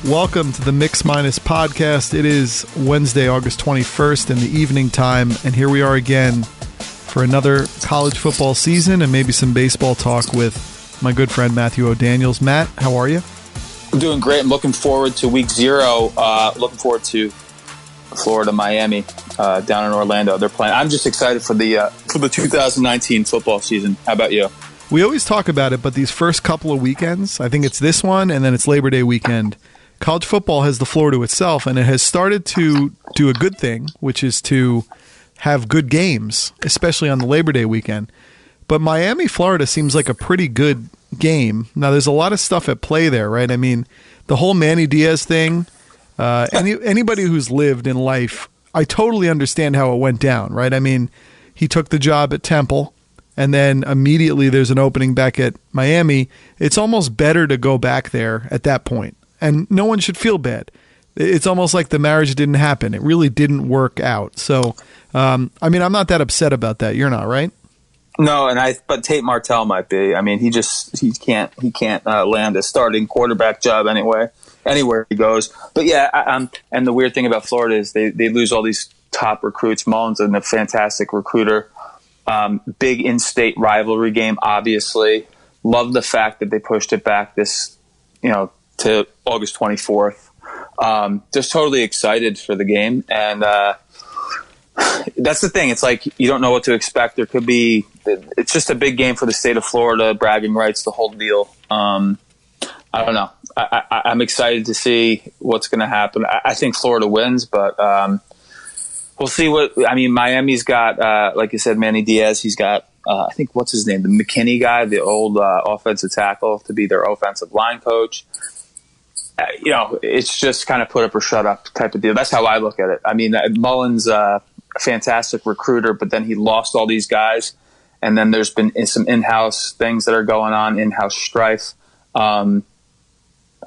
Welcome to the Mix Minus podcast. It is Wednesday, August 21st in the evening time, and here we are again for another college football season and maybe some baseball talk with my good friend Matthew O'Daniels. Matt, how are you? I'm doing great. I'm looking forward to week 0. Looking forward to Florida, Miami, down in Orlando. They're playing. I'm just excited for the 2019 football season. How about you? We always talk about it, but these first couple of weekends, I think it's this one and then it's Labor Day weekend, college football has the floor to itself, and it has started to do a good thing, which is to have good games, especially on the Labor Day weekend. But Miami, Florida seems like a pretty good game. Now, there's a lot of stuff at play there, right? I mean, the whole Manny Diaz thing, anybody who's lived in life, I totally understand how it went down, right? I mean, he took the job at Temple, and then immediately there's an opening back at Miami. It's almost better to go back there at that point. And no one should feel bad. It's almost like the marriage didn't happen. It really didn't work out. So, I mean, I'm not that upset about that. You're not, right? No, but Tate Martell might be. I mean, he can't land a starting quarterback job anywhere he goes. But yeah, and the weird thing about Florida is they lose all these top recruits. Mullins is a fantastic recruiter. Big in-state rivalry game, obviously. Love the fact that they pushed it back to August 24th. Just totally excited for the game. And that's the thing. It's like you don't know what to expect. It's just a big game for the state of Florida, bragging rights, the whole deal. I don't know. I'm excited to see what's going to happen. I think Florida wins, but we'll see Miami's got, like you said, Manny Diaz. He's got, I think, what's his name? The McKinney guy, the old offensive tackle, to be their offensive line coach. It's just kind of put up or shut up type of deal. That's how I look at it. I mean, Mullins, a fantastic recruiter, but then he lost all these guys. And then there's been some in-house things that are going on, in-house strife. I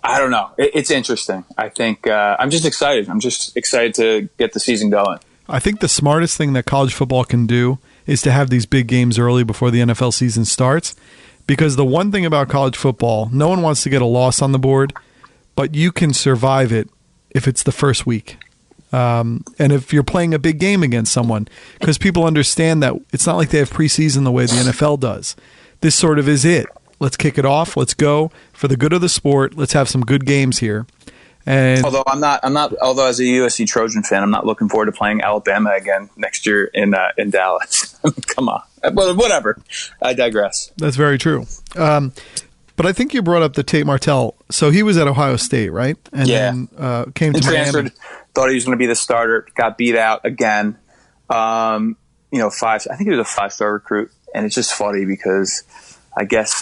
don't know. It's interesting. I think I'm just excited. I'm just excited to get the season going. I think the smartest thing that college football can do is to have these big games early before the NFL season starts. Because the one thing about college football, no one wants to get a loss on the board, but you can survive it if it's the first week. And if you're playing a big game against someone, because people understand that it's not like they have preseason the way the NFL does. This sort of is it. Let's kick it off. Let's go for the good of the sport. Let's have some good games here. And although although as a USC Trojan fan, I'm not looking forward to playing Alabama again next year in Dallas. Come on. But whatever. I digress. That's very true. But I think you brought up the Tate Martell. So he was at Ohio State, right? And then came to transferred, Miami. Thought he was going to be the starter. Got beat out again. I think he was a 5-star recruit, and it's just funny because I guess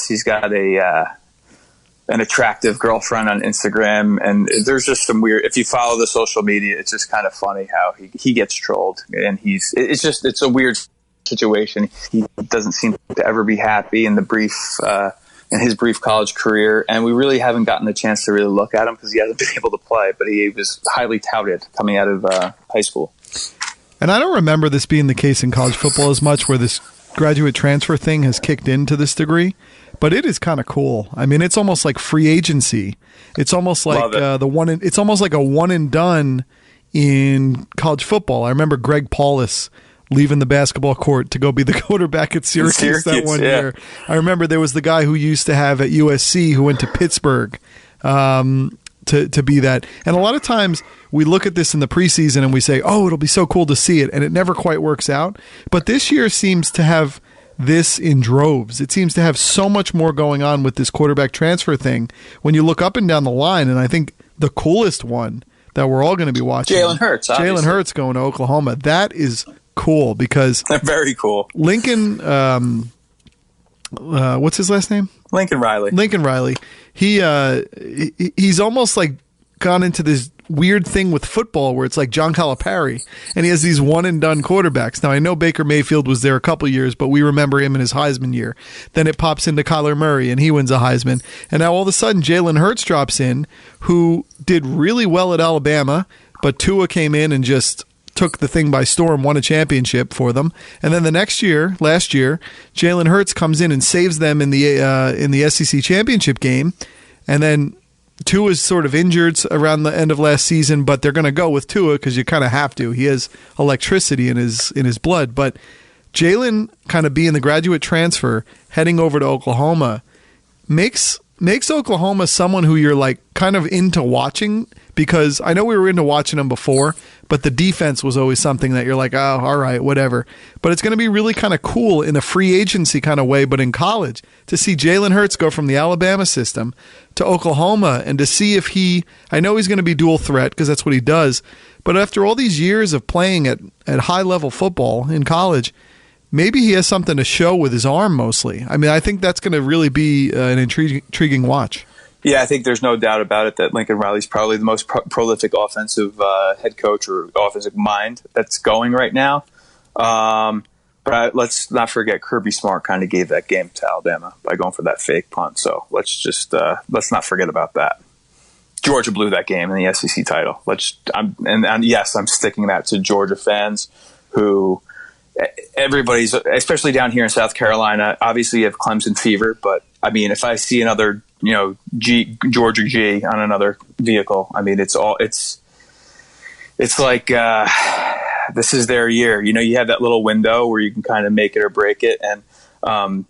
he's got an attractive girlfriend on Instagram, and there's just some weird. If you follow the social media, it's just kind of funny how he gets trolled, and it's a weird situation. He doesn't seem to ever be happy in his brief college career, and we really haven't gotten the chance to really look at him because he hasn't been able to play, but he was highly touted coming out of high school. And I don't remember this being the case in college football as much, where this graduate transfer thing has kicked in to this degree, but it is kind of cool. I mean, it's almost like free agency. It's almost like it's almost like a one and done in college football. I remember Greg Paulus leaving the basketball court to go be the quarterback at Syracuse that one year. I remember there was the guy who used to have at USC who went to Pittsburgh to be that. And a lot of times we look at this in the preseason and we say, oh, it'll be so cool to see it. And it never quite works out. But this year seems to have this in droves. It seems to have so much more going on with this quarterback transfer thing when you look up and down the line. And I think the coolest one that we're all going to be watching, Jalen Hurts. Jalen Hurts going to Oklahoma. That is cool because very cool. Lincoln, what's his last name? Lincoln Riley. He's almost like gone into this weird thing with football where it's like John Calipari, and he has these one and done quarterbacks. Now I know Baker Mayfield was there a couple years, but we remember him in his Heisman year. Then it pops into Kyler Murray and he wins a Heisman. And now all of a sudden Jalen Hurts drops in, who did really well at Alabama, but Tua came in and just took the thing by storm, won a championship for them. And then the next year, last year, Jalen Hurts comes in and saves them in the SEC championship game. And then Tua's sort of injured around the end of last season, but they're going to go with Tua because you kind of have to. He has electricity in his blood. But Jalen kind of being the graduate transfer, heading over to Oklahoma, makes Oklahoma someone who you're like kind of into watching, because I know we were into watching them before, but the defense was always something that you're like, oh, all right, whatever. But it's going to be really kind of cool in a free agency kind of way, but in college, to see Jalen Hurts go from the Alabama system to Oklahoma and to see if I know he's going to be dual threat because that's what he does, but after all these years of playing at high-level football in college, maybe he has something to show with his arm mostly. I mean, I think that's going to really be an intriguing watch. Yeah, I think there's no doubt about it that Lincoln Riley's probably the most prolific offensive head coach or offensive mind that's going right now. But let's not forget Kirby Smart kind of gave that game to Alabama by going for that fake punt. So let's not forget about that. Georgia blew that game in the SEC title. Yes, I'm sticking that to Georgia fans who everybody's, especially down here in South Carolina, obviously you have Clemson fever, but I mean, if I see another, Georgia G on another vehicle, I mean, it's like, this is their year. You have that little window where you can kind of make it or break it. And,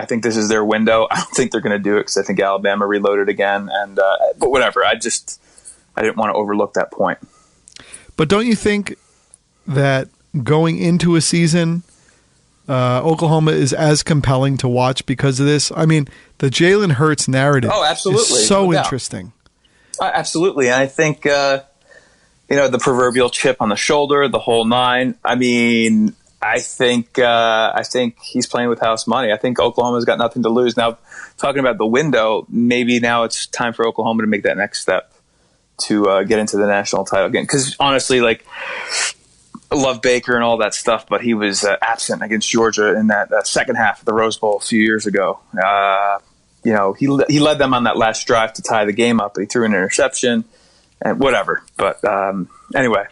I think this is their window. I don't think they're going to do it because I think Alabama reloaded again. And, but whatever, I didn't want to overlook that point. But don't you think that going into a season, Oklahoma is as compelling to watch because of this? I mean, the Jalen Hurts narrative is so interesting. Absolutely. And I think, the proverbial chip on the shoulder, the whole nine. I mean, I think he's playing with house money. I think Oklahoma's got nothing to lose. Now, talking about the window, maybe now it's time for Oklahoma to make that next step to get into the national title game. Because honestly, I love Baker and all that stuff, but he was absent against Georgia in that second half of the Rose Bowl a few years ago. He led them on that last drive to tie the game up, but he threw an interception and whatever. But anyway,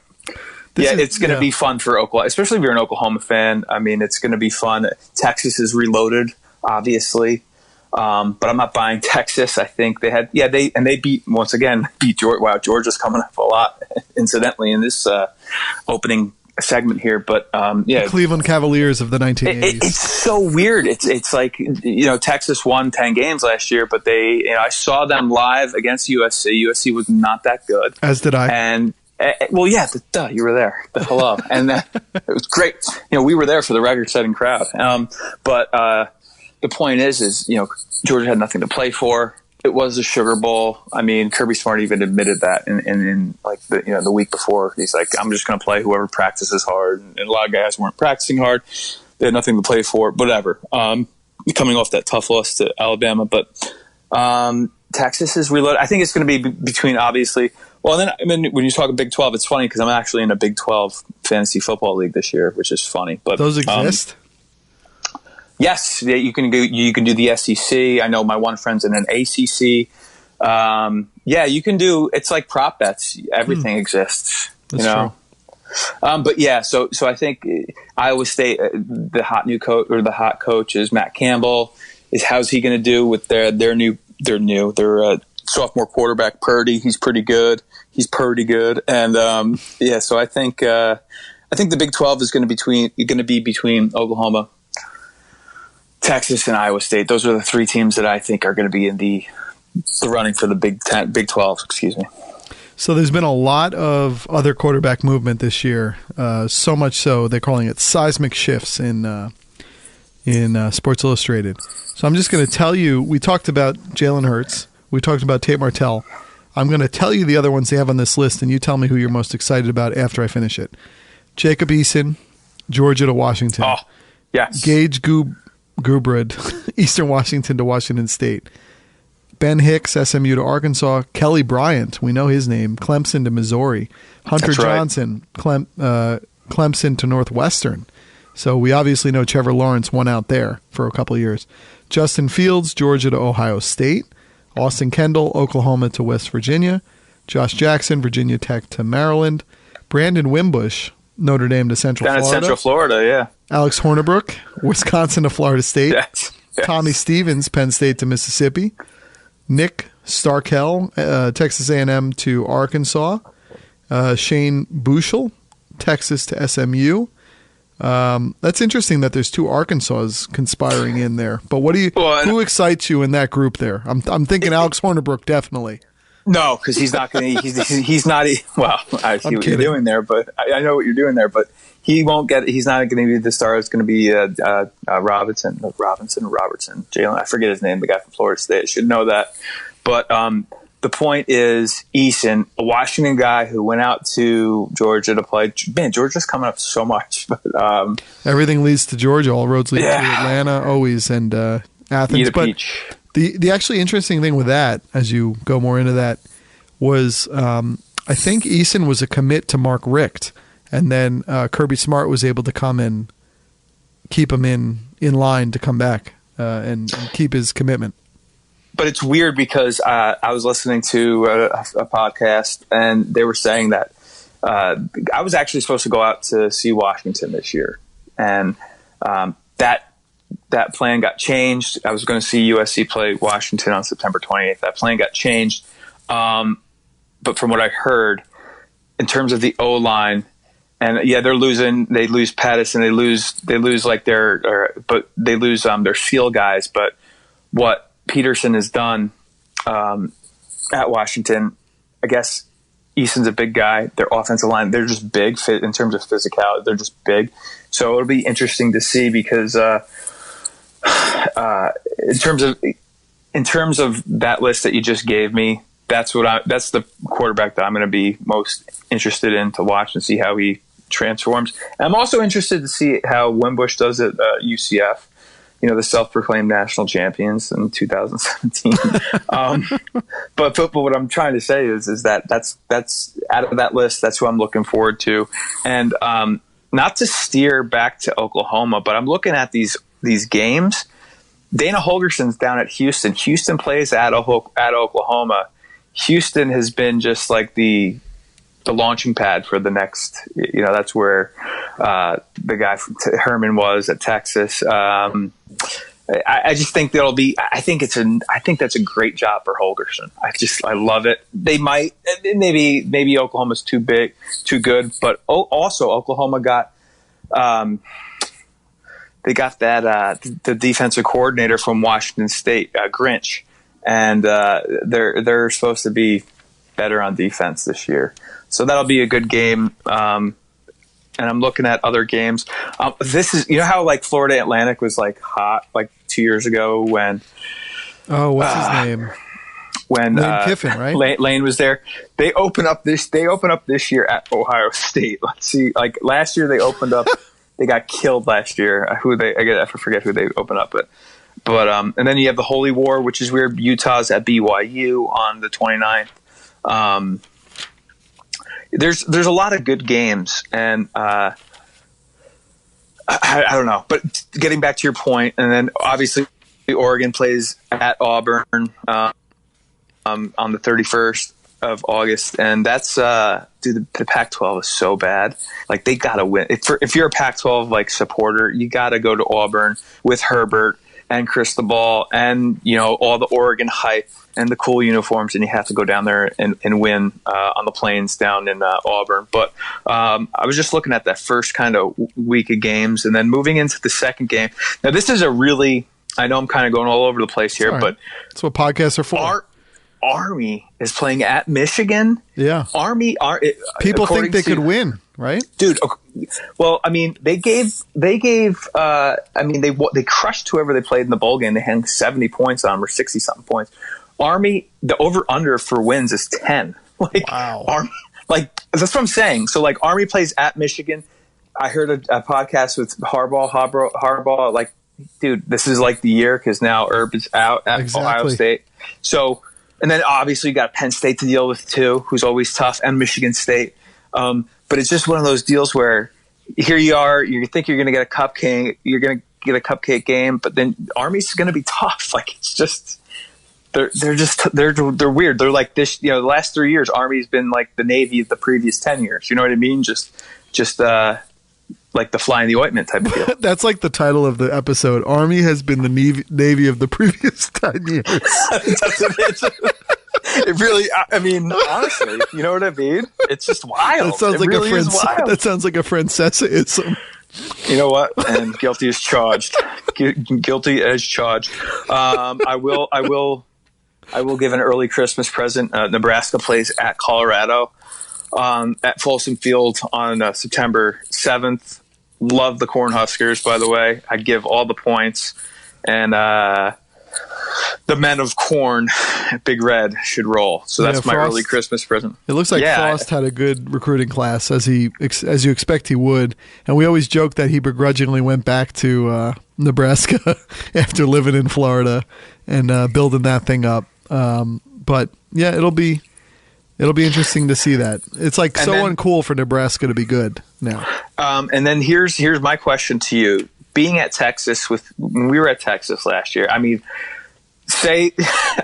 it's going to be fun for Oklahoma, especially if you're an Oklahoma fan. I mean, it's going to be fun. Texas is reloaded, obviously. But I'm not buying Texas. I think they beat Georgia. Wow, Georgia's coming up a lot, incidentally, in this opening segment here. But the Cleveland Cavaliers of the 1980s. It's so weird. It's like Texas won 10 games last year, but I saw them live against USC. USC was not that good. As did I. And you were there. Hello, and it was great. We were there for the record-setting crowd. But the point is Georgia had nothing to play for. It was a Sugar Bowl. I mean, Kirby Smart even admitted that in the week before. He's like, I'm just going to play whoever practices hard. And a lot of guys weren't practicing hard. They had nothing to play for. Whatever. Coming off that tough loss to Alabama, but Texas is reloaded. I think it's going to be between, obviously. Well, then when you talk Big 12, it's funny because I'm actually in a Big 12 fantasy football league this year, which is funny. But those exist. Yes, you can do the SEC. I know my one friend's in an ACC. You can do. It's like prop bets. Everything exists. That's true. But yeah, so I think Iowa State, the hot new coach or the hot coach is Matt Campbell. How's he going to do with their sophomore quarterback Purdy? He's pretty good. And so I think the Big 12 is going to be between Oklahoma, Texas, and Iowa State. Those are the three teams that I think are going to be in the running for the Big 12. Excuse me. So there's been a lot of other quarterback movement this year. So much so they're calling it seismic shifts in Sports Illustrated. So I'm just going to tell you. We talked about Jalen Hurts. We talked about Tate Martell. I'm going to tell you the other ones they have on this list, and you tell me who you're most excited about after I finish it. Jacob Eason, Georgia to Washington. Oh, yes. Gage Gubrud, Eastern Washington to Washington State. Ben Hicks, SMU to Arkansas. Kelly Bryant, we know his name. Clemson to Missouri. Hunter Johnson, Clemson to Northwestern. So we obviously know Trevor Lawrence won out there for a couple of years. Justin Fields, Georgia to Ohio State. Austin Kendall, Oklahoma to West Virginia. Josh Jackson, Virginia Tech to Maryland. Brandon Wimbush, Notre Dame to Central Florida. Down in Central Florida, yeah. Alex Hornibrook, Wisconsin to Florida State. Yes. Tommy Stevens, Penn State to Mississippi. Nick Starkel, Texas A&M to Arkansas. Shane Buechel, Texas to SMU. That's interesting that there's two Arkansas conspiring in there. But who excites you in that group there? I'm thinking Alex Hornibrook, definitely. No, because he's not going to. He's not. Well, I see what you're doing there, but I know what you're doing there. But he won't get. He's not going to be the star. It's going to be Robinson. Jalen. I forget his name. The guy from Florida State. I should know that. But the point is, Eason, a Washington guy who went out to Georgia to play. Man, Georgia's coming up so much. But everything leads to Georgia. All roads lead to Atlanta, always, and Athens. Eat a peach. The actually interesting thing with that, as you go more into that, was I think Eason was a commit to Mark Richt, and then Kirby Smart was able to come and keep him in line to come back and keep his commitment. But it's weird because I was listening to a podcast, and they were saying that I was actually supposed to go out to see Washington this year, and that plan got changed. I was going to see USC play Washington on September 28th. That plan got changed. But from what I heard, in terms of the O-line, and they're losing. They lose Pettis, and they lose like their seal guys. But what Peterson has done at Washington, I guess Eason's a big guy. Their offensive line, they're just big in terms of physicality. They're just big. So it'll be interesting to see because in terms of that list that you just gave me, that's the quarterback that I'm going to be most interested in to watch and see how he transforms. And I'm also interested to see how Wimbush does at UCF. The self-proclaimed national champions in 2017. But what I'm trying to say is that's out of that list. That's who I'm looking forward to. And not to steer back to Oklahoma, but I'm looking at these games. Dana Holgerson's down at Houston. Houston plays at Oklahoma. Houston has been just like the launching pad for the next. That's where the guy from Herman was at Texas. I just think there'll be. I think that's a great job for Holgerson. I love it. They might maybe Oklahoma's too big, too good, but also Oklahoma got. They got that the defensive coordinator from Washington State, Grinch, and they're supposed to be better on defense this year. So that'll be a good game. And I'm looking at other games. This is, how like Florida Atlantic was like hot like 2 years ago when. Oh, what's his name? When Lane Kiffin, right? Lane was there. They open up this year at Ohio State. Let's see. Like last year, they opened up. They got killed last year. I forget who they opened up, but and then you have the Holy War, which is weird. Utah's at BYU on the 29th. There's a lot of good games, and I don't know. But getting back to your point, and then obviously Oregon plays at Auburn on the 31st of August, and that's the Pac-12 is so bad. Like they gotta win. If you're a Pac-12 like supporter, you gotta go to Auburn with Herbert and Cristobal and all the Oregon hype and the cool uniforms, and you have to go down there and win on the plains down in Auburn. But I was just looking at that first kind of week of games, and then moving into the second game. Now, this is I know I'm kind of going all over the place here, but that's what podcasts are for. Army is playing at Michigan. Yeah. People think they could win, right? Dude, well, I mean, they crushed whoever they played in the bowl game. They had 70 points on them or 60-something points. Army, the over-under for wins is 10. Wow. Army, that's what I'm saying. So, Army plays at Michigan. I heard a podcast with Harbaugh, like, dude, this is like the year because now Herb is out at Ohio State. So, and then obviously you got Penn State to deal with too, who's always tough, and Michigan State. But it's just one of those deals where here you are, you think you're going to get a cupcake, game, but then Army's going to be tough. It's just they're weird. They're like this. The last 3 years, Army's been like the Navy of the previous 10 years. You know what I mean? Just like the fly in the ointment type of deal. That's like the title of the episode. Army has been the Navy of the previous 10 years. That's what it is. It really, I mean, honestly, you know what I mean? It's just wild. That sounds that sounds like a Francesa-ism. You know what? And guilty as charged. Guilty as charged. I will give an early Christmas present. Nebraska plays at Colorado at Folsom Field on September 7th. Love the Cornhuskers, by the way. I give all the points. And the men of Corn, Big Red, should roll. So that's my early Christmas present. It looks like Frost had a good recruiting class, as you expect he would. And we always joke that he begrudgingly went back to Nebraska after living in Florida and building that thing up. But yeah, it'll be interesting to see that. It's like uncool for Nebraska to be good now. And then here's my question to you. Being at Texas when we were at Texas last year, I mean, say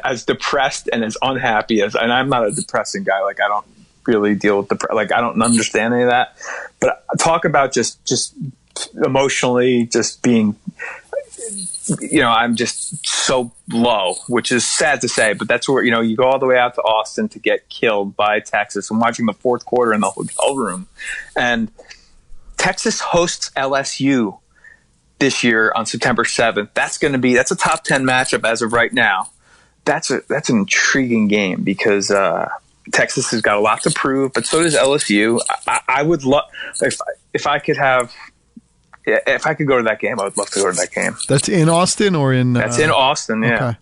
as depressed and as unhappy as, and I'm not a depressing guy. Like I don't really deal with like I don't understand any of that. But talk about just emotionally, just being, I'm just so low, which is sad to say, but that's where, you go all the way out to Austin to get killed by Texas. I'm watching the fourth quarter in the hotel room, and Texas hosts LSU this year on September 7th. That's a top 10 matchup as of right now. That's an intriguing game because Texas has got a lot to prove, but so does LSU. I would love if I could go to that game. I would love to go to that game. That's in Austin or in? That's in Austin. Yeah. Okay.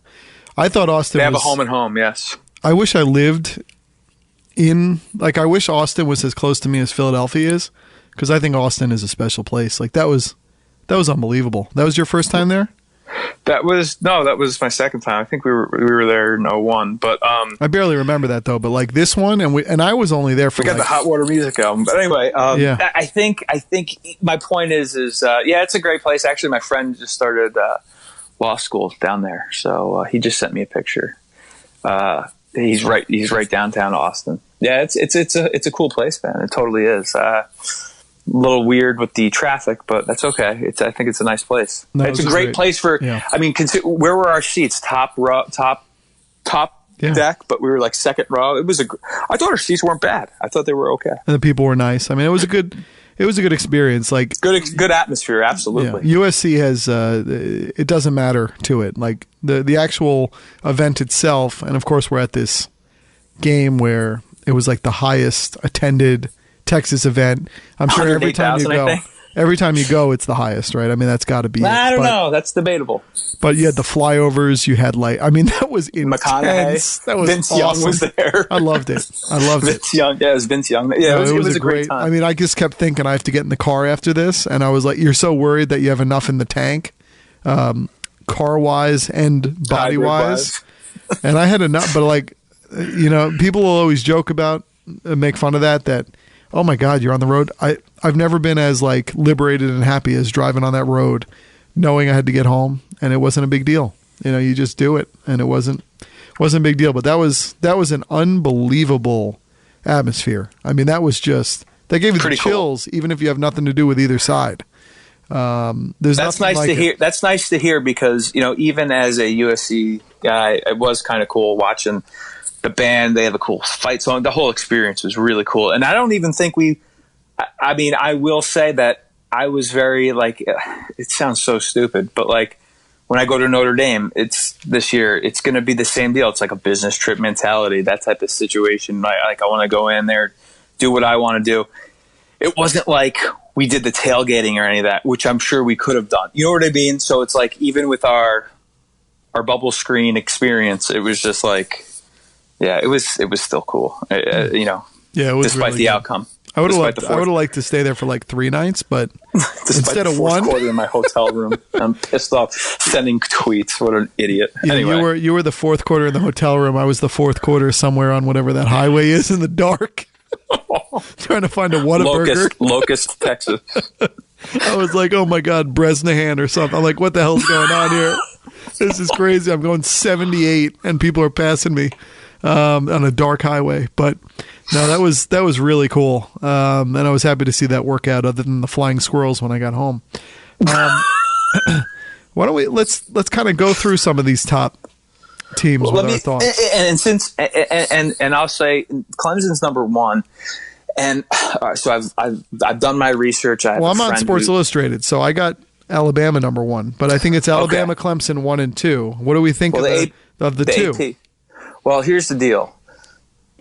I thought Austin. They have a home and home. Yes. I wish I lived I wish Austin was as close to me as Philadelphia is, because I think Austin is a special place. Like that was unbelievable. That was your first time there? That was my second time. I think we were there in 2001, but I barely remember that though. But like this one, and I was only there for. We got the Hot Water Music album, but anyway, I think my point is it's a great place. Actually, my friend just started law school down there, so he just sent me a picture. He's right downtown Austin. Yeah, it's a cool place, man. It totally is. A little weird with the traffic, but that's okay. I think it's a nice place. No, it's a great place for. Yeah. I mean, where were our seats? Top row, top deck, but we were like second row. I thought our seats weren't bad. I thought they were okay, and the people were nice. I mean, it was a good experience. Like good atmosphere. Absolutely. Yeah. USC has. It doesn't matter to it. Like the actual event itself, and of course, we're at this game where it was like the highest attended Texas event. I'm sure every time you go, it's the highest, right? I mean, that's got to be. I don't know. That's debatable. But you had the flyovers. You had that was intense. That was Vince awesome. Young was there. I loved it. Vince Young. Yeah, it was Vince Young. Yeah, it was a great time. I mean, I just kept thinking I have to get in the car after this, and I was like, "You're so worried that you have enough in the tank, car wise and body wise." And I had enough, but people will always joke about, make fun of that. Oh my God, you're on the road. I've never been as liberated and happy as driving on that road, knowing I had to get home, and it wasn't a big deal. You just do it, and it wasn't a big deal. But that was an unbelievable atmosphere. I mean, that gave you the chills, cool. Even if you have nothing to do with either side. That's nice to hear. That's nice to hear because even as a USC guy, it was kind of cool watching the band. They have a cool fight song. The whole experience was really cool. And I don't even think I will say that I was very it sounds so stupid, but when I go to Notre Dame, this year, it's going to be the same deal. It's like a business trip mentality, that type of situation. I want to go in there, do what I want to do. It wasn't like we did the tailgating or any of that, which I'm sure we could have done. You know what I mean? So it's even with our bubble screen experience, it was just it was still cool. Yeah, it was despite really the outcome. I would have liked to stay there for 3 nights, but instead of one quarter in my hotel room, I'm pissed off sending tweets. What an idiot! Yeah, anyway, you were the fourth quarter in the hotel room. I was the fourth quarter somewhere on whatever that highway is in the dark, trying to find a Whataburger. Locust, Texas. I was like, oh my God, Bresnahan or something. I'm like, what the hell's going on here? This is crazy. I'm going 78 and people are passing me on a dark highway. But no, that was really cool. And I was happy to see that work out, other than the flying squirrels when I got home. Why don't let's kind of go through some of these top teams with our thoughts. And I'll say Clemson's number one. And so I've done my research. I'm on Sports Illustrated, so I got Alabama number one, but I think it's Alabama, Clemson 1 and 2. What do we think of the two? AP. Well, here's the deal.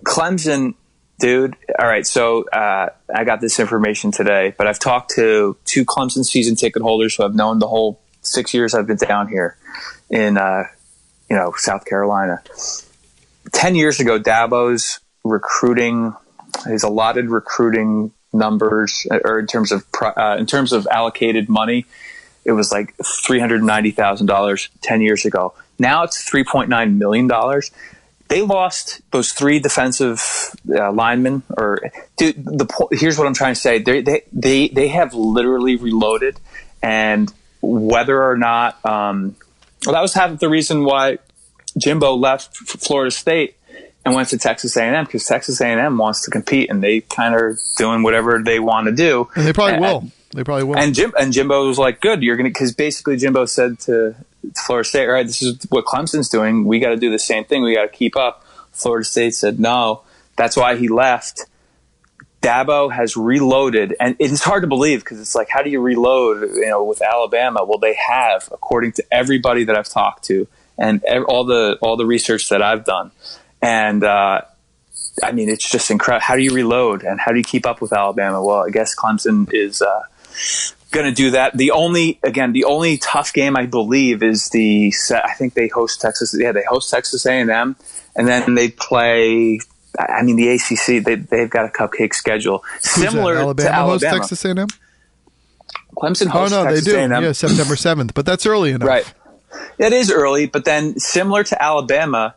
Clemson, dude. All right, so I got this information today, but I've talked to 2 Clemson season ticket holders who I've known the whole 6 years I've been down here in South Carolina. 10 years ago, Dabo's recruiting, his allotted recruiting numbers, or in terms of allocated money, it was like $390,000 10 years ago. Now it's $3.9 million. They lost those 3 defensive linemen. Here's what I'm trying to say: they have literally reloaded, and whether or not, that was half the reason why Jimbo left Florida State and went to Texas A&M, because Texas A&M wants to compete, and they kind of doing whatever they want to do. And they probably will. They probably will. And Jimbo was like, good, you're going to, because basically Jimbo said to Florida State, all right, this is what Clemson's doing. We got to do the same thing. We got to keep up. Florida State said no. That's why he left. Dabo has reloaded, and it's hard to believe, because it's like, how do you reload, with Alabama? Well, they have, according to everybody that I've talked to and all the research that I've done. And it's just incredible. How do you reload, and how do you keep up with Alabama? Well, I guess Clemson is going to do that. The only tough game, I believe, is I think they host Texas. Yeah, they host Texas A&M, and then they play. The ACC. They've got a cupcake schedule similar to Alabama. Hosts Texas A&M. Clemson hosts Texas they do. A&M. Yeah, September 7th, but that's early enough. Right. It is early, but then similar to Alabama,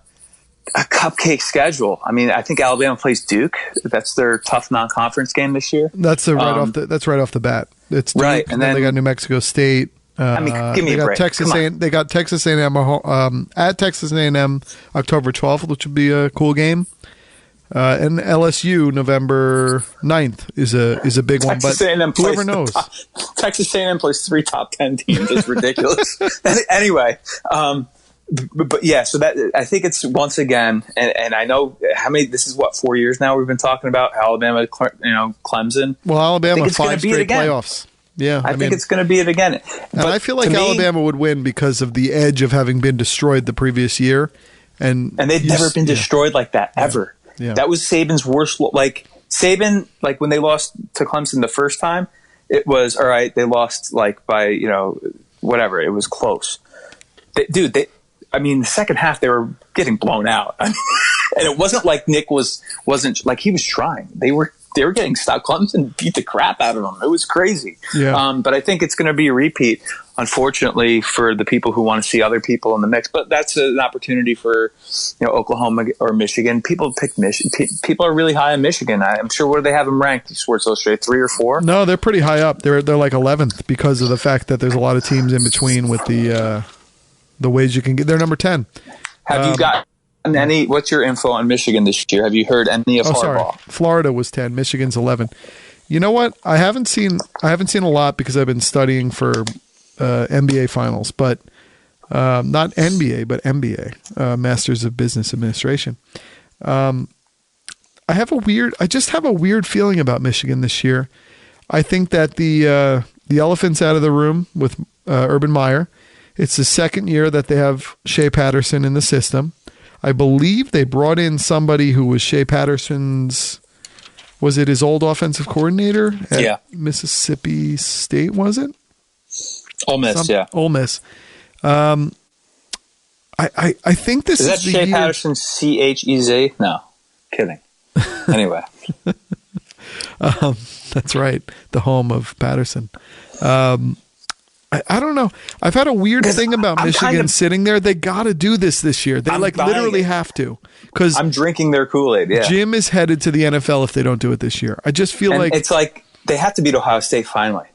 a cupcake schedule. I think Alabama plays Duke. That's their tough non-conference game this year. That's right off the bat. It's Duke, right, and then they got New Mexico State. Give me a break. They got Texas A&M at Texas A&M October 12th, which would be a cool game. And LSU November 9th is a big one, but whoever knows. Texas A&M plays 3 top 10 teams. It's ridiculous. Anyway, but yeah, so that, I think it's, once again, and I know how many. This is 4 years now we've been talking about Alabama, Clemson. Well, Alabama 5 straight playoffs. Yeah, I think it's going to be it again. And I feel like Alabama would win because of the edge of having been destroyed the previous year, and they've never been destroyed like that ever. Yeah. That was Saban's worst. Saban, when they lost to Clemson the first time, it was all right. They lost by whatever. It was close. The second half they were getting blown out, and it wasn't like Nick wasn't like he was trying. They were getting stopped. Clemson beat the crap out of them. It was crazy. Yeah. But I think it's going to be a repeat, unfortunately, for the people who want to see other people in the mix. But that's an opportunity for Oklahoma or Michigan. People pick Michigan. People are really high on Michigan. I'm sure. Where do they have them ranked? Sports Illustrated 3 or 4? No, they're pretty high up. They're like 11th because of the fact that there's a lot of teams in between with the ways you can get. They're number 10. Have you got any? What's your info on Michigan this year? Have you heard any of Harbaugh? Florida was 10. Michigan's 11. You know what? I haven't seen a lot because I've been studying for MBA finals, but not NBA, but MBA, Masters of Business Administration. I just have a weird feeling about Michigan this year. I think that the elephant's out of the room with Urban Meyer. It's the second year that they have Shea Patterson in the system. I believe they brought in somebody who was Shea Patterson's, was it his old offensive coordinator at Mississippi State, was it? Ole Miss, Ole Miss. I think this is that Shea Patterson, Chez? No, kidding. Anyway. That's right. The home of Patterson. I don't know. I've had a weird thing about Michigan sitting there. They got to do this year. They literally have to. Because I'm drinking their Kool-Aid. Yeah. Jim is headed to the NFL if they don't do it this year. I just feel like it's like they have to beat Ohio State finally.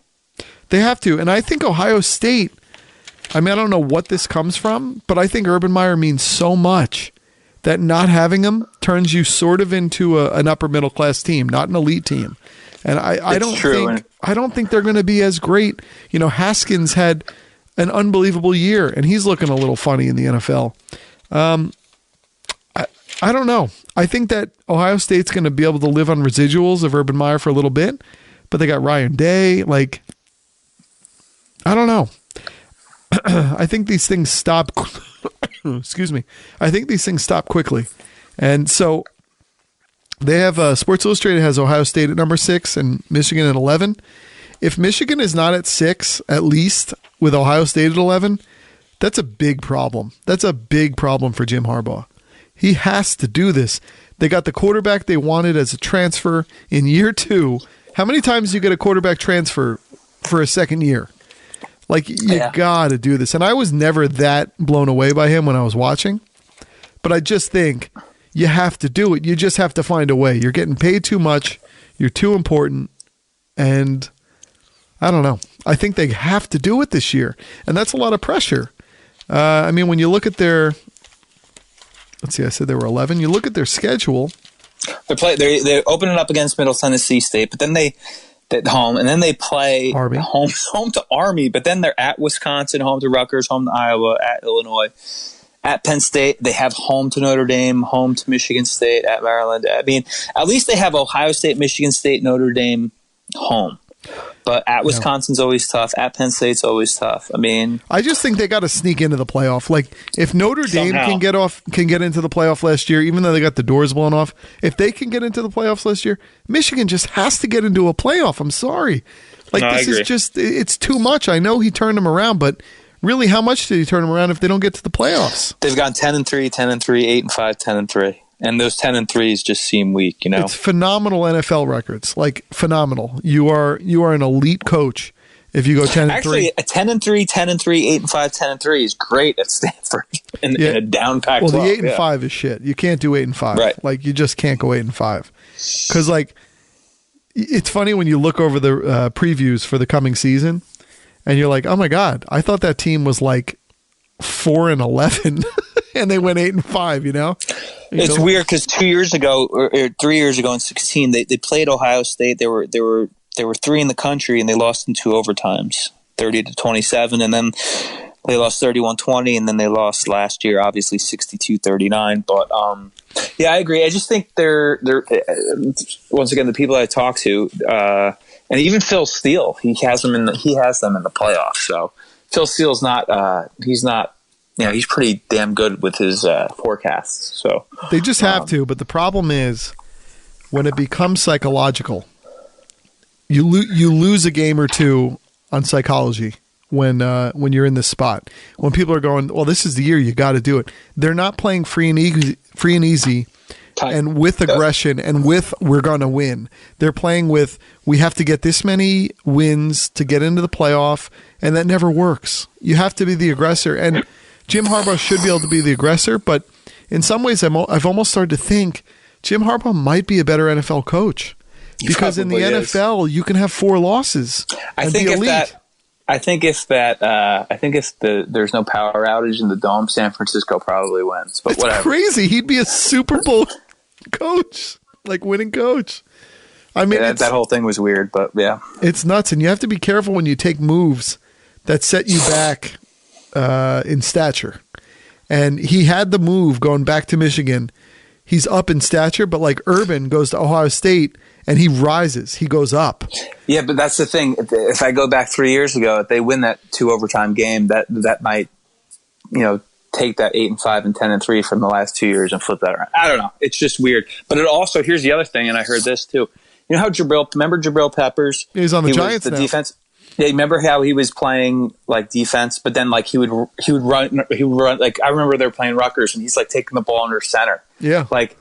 They have to, and I think Ohio State. I don't know what this comes from, but I think Urban Meyer means so much that not having him turns you sort of into an upper middle class team, not an elite team. And I don't think they're going to be as great. Haskins had an unbelievable year, and he's looking a little funny in the NFL. I don't know. I think that Ohio State's going to be able to live on residuals of Urban Meyer for a little bit, but they got Ryan Day. Like, I don't know. I think these things stop. Excuse me. I think these things stop quickly. And so they have Sports Illustrated has Ohio State at number 6 and Michigan at 11. If Michigan is not at 6, at least with Ohio State at 11, that's a big problem. That's a big problem for Jim Harbaugh. He has to do this. They got the quarterback they wanted as a transfer in year 2. How many times do you get a quarterback transfer for a second year? Like, you got to do this. And I was never that blown away by him when I was watching. But I just think you have to do it. You just have to find a way. You're getting paid too much. You're too important. And I don't know. I think they have to do it this year. And that's a lot of pressure. I mean, when you look at their... Let's see, I said they were 11. You look at their schedule. They're opening up against Middle Tennessee State, but then they home, and then they play Army. home to Army, but then they're at Wisconsin, home to Rutgers, home to Iowa, at Illinois, at Penn State. They have home to Notre Dame, home to Michigan State, at Maryland. I mean, at least they have Ohio State, Michigan State, Notre Dame home. But at Wisconsin's always tough. At Penn State's always tough. I mean, I just think they got to sneak into the playoff. Like, if Notre Dame can get into the playoff last year, even though they got the doors blown off, if they can get into the playoffs last year, Michigan just has to get into a playoff. I'm sorry. Like, no, this is just, it's too much. I know he turned them around, but really, how much did he turn them around if they don't get to the playoffs? They've gone 10-3, 10-3, 8-5, 10-3. And those 10-3s just seem weak, you know. It's phenomenal NFL records, like phenomenal. You are an elite coach if you go 10-3. Actually, a 10-3, 10-3, 8-5, 10-3 is great at Stanford in a down pack. Well, the 8-5 is shit. You can't do 8-5. Right. Like, you just can't go 8-5. Because, like, it's funny when you look over the previews for the coming season, and you're like, oh my god, I thought that team was like 4-11, and they went 8-5. You know. It's weird because 2 years ago or 3 years ago in 2016, they played Ohio State. They were 3 in the country, and they lost in 2 overtimes, 30-27, and then they lost 31-20, and then they lost last year, obviously 62-39. But yeah, I agree. I just think they're once again, the people I talk to, and even Phil Steele, he has them in the playoffs. So Phil Steele's not he's not. Yeah, he's pretty damn good with his forecasts. So they just have to. But the problem is, when it becomes psychological, you lose a game or two on psychology when you're in this spot. When people are going, well, this is the year you got to do it. They're not playing free and easy, and with aggression and with we're going to win. They're playing with we have to get this many wins to get into the playoff, and that never works. You have to be the aggressor and. Jim Harbaugh should be able to be the aggressor, but in some ways I've almost started to think Jim Harbaugh might be a better NFL coach because in the NFL you can have 4 losses and be elite. I think if there's no power outage in the dome, San Francisco probably wins. But it's whatever. Crazy. He'd be a Super Bowl coach, like winning coach. I mean, that whole thing was weird, but yeah, it's nuts, and you have to be careful when you take moves that set you back. In stature, and he had the move going back to Michigan. He's up in stature, but like Urban goes to Ohio State and he rises. He goes up. Yeah, but that's the thing. If I go back 3 years ago, if they win that 2 overtime game, that might, take that 8-5 and 10-3 from the last 2 years and flip that around. I don't know. It's just weird. But it also, here's the other thing, and I heard this too. You know how Jabril Peppers? He's on the Giants now. Defense. Yeah, remember how he was playing like defense, but then like he would run. Like I remember they were playing Rutgers, and he's like taking the ball under center. Yeah, like,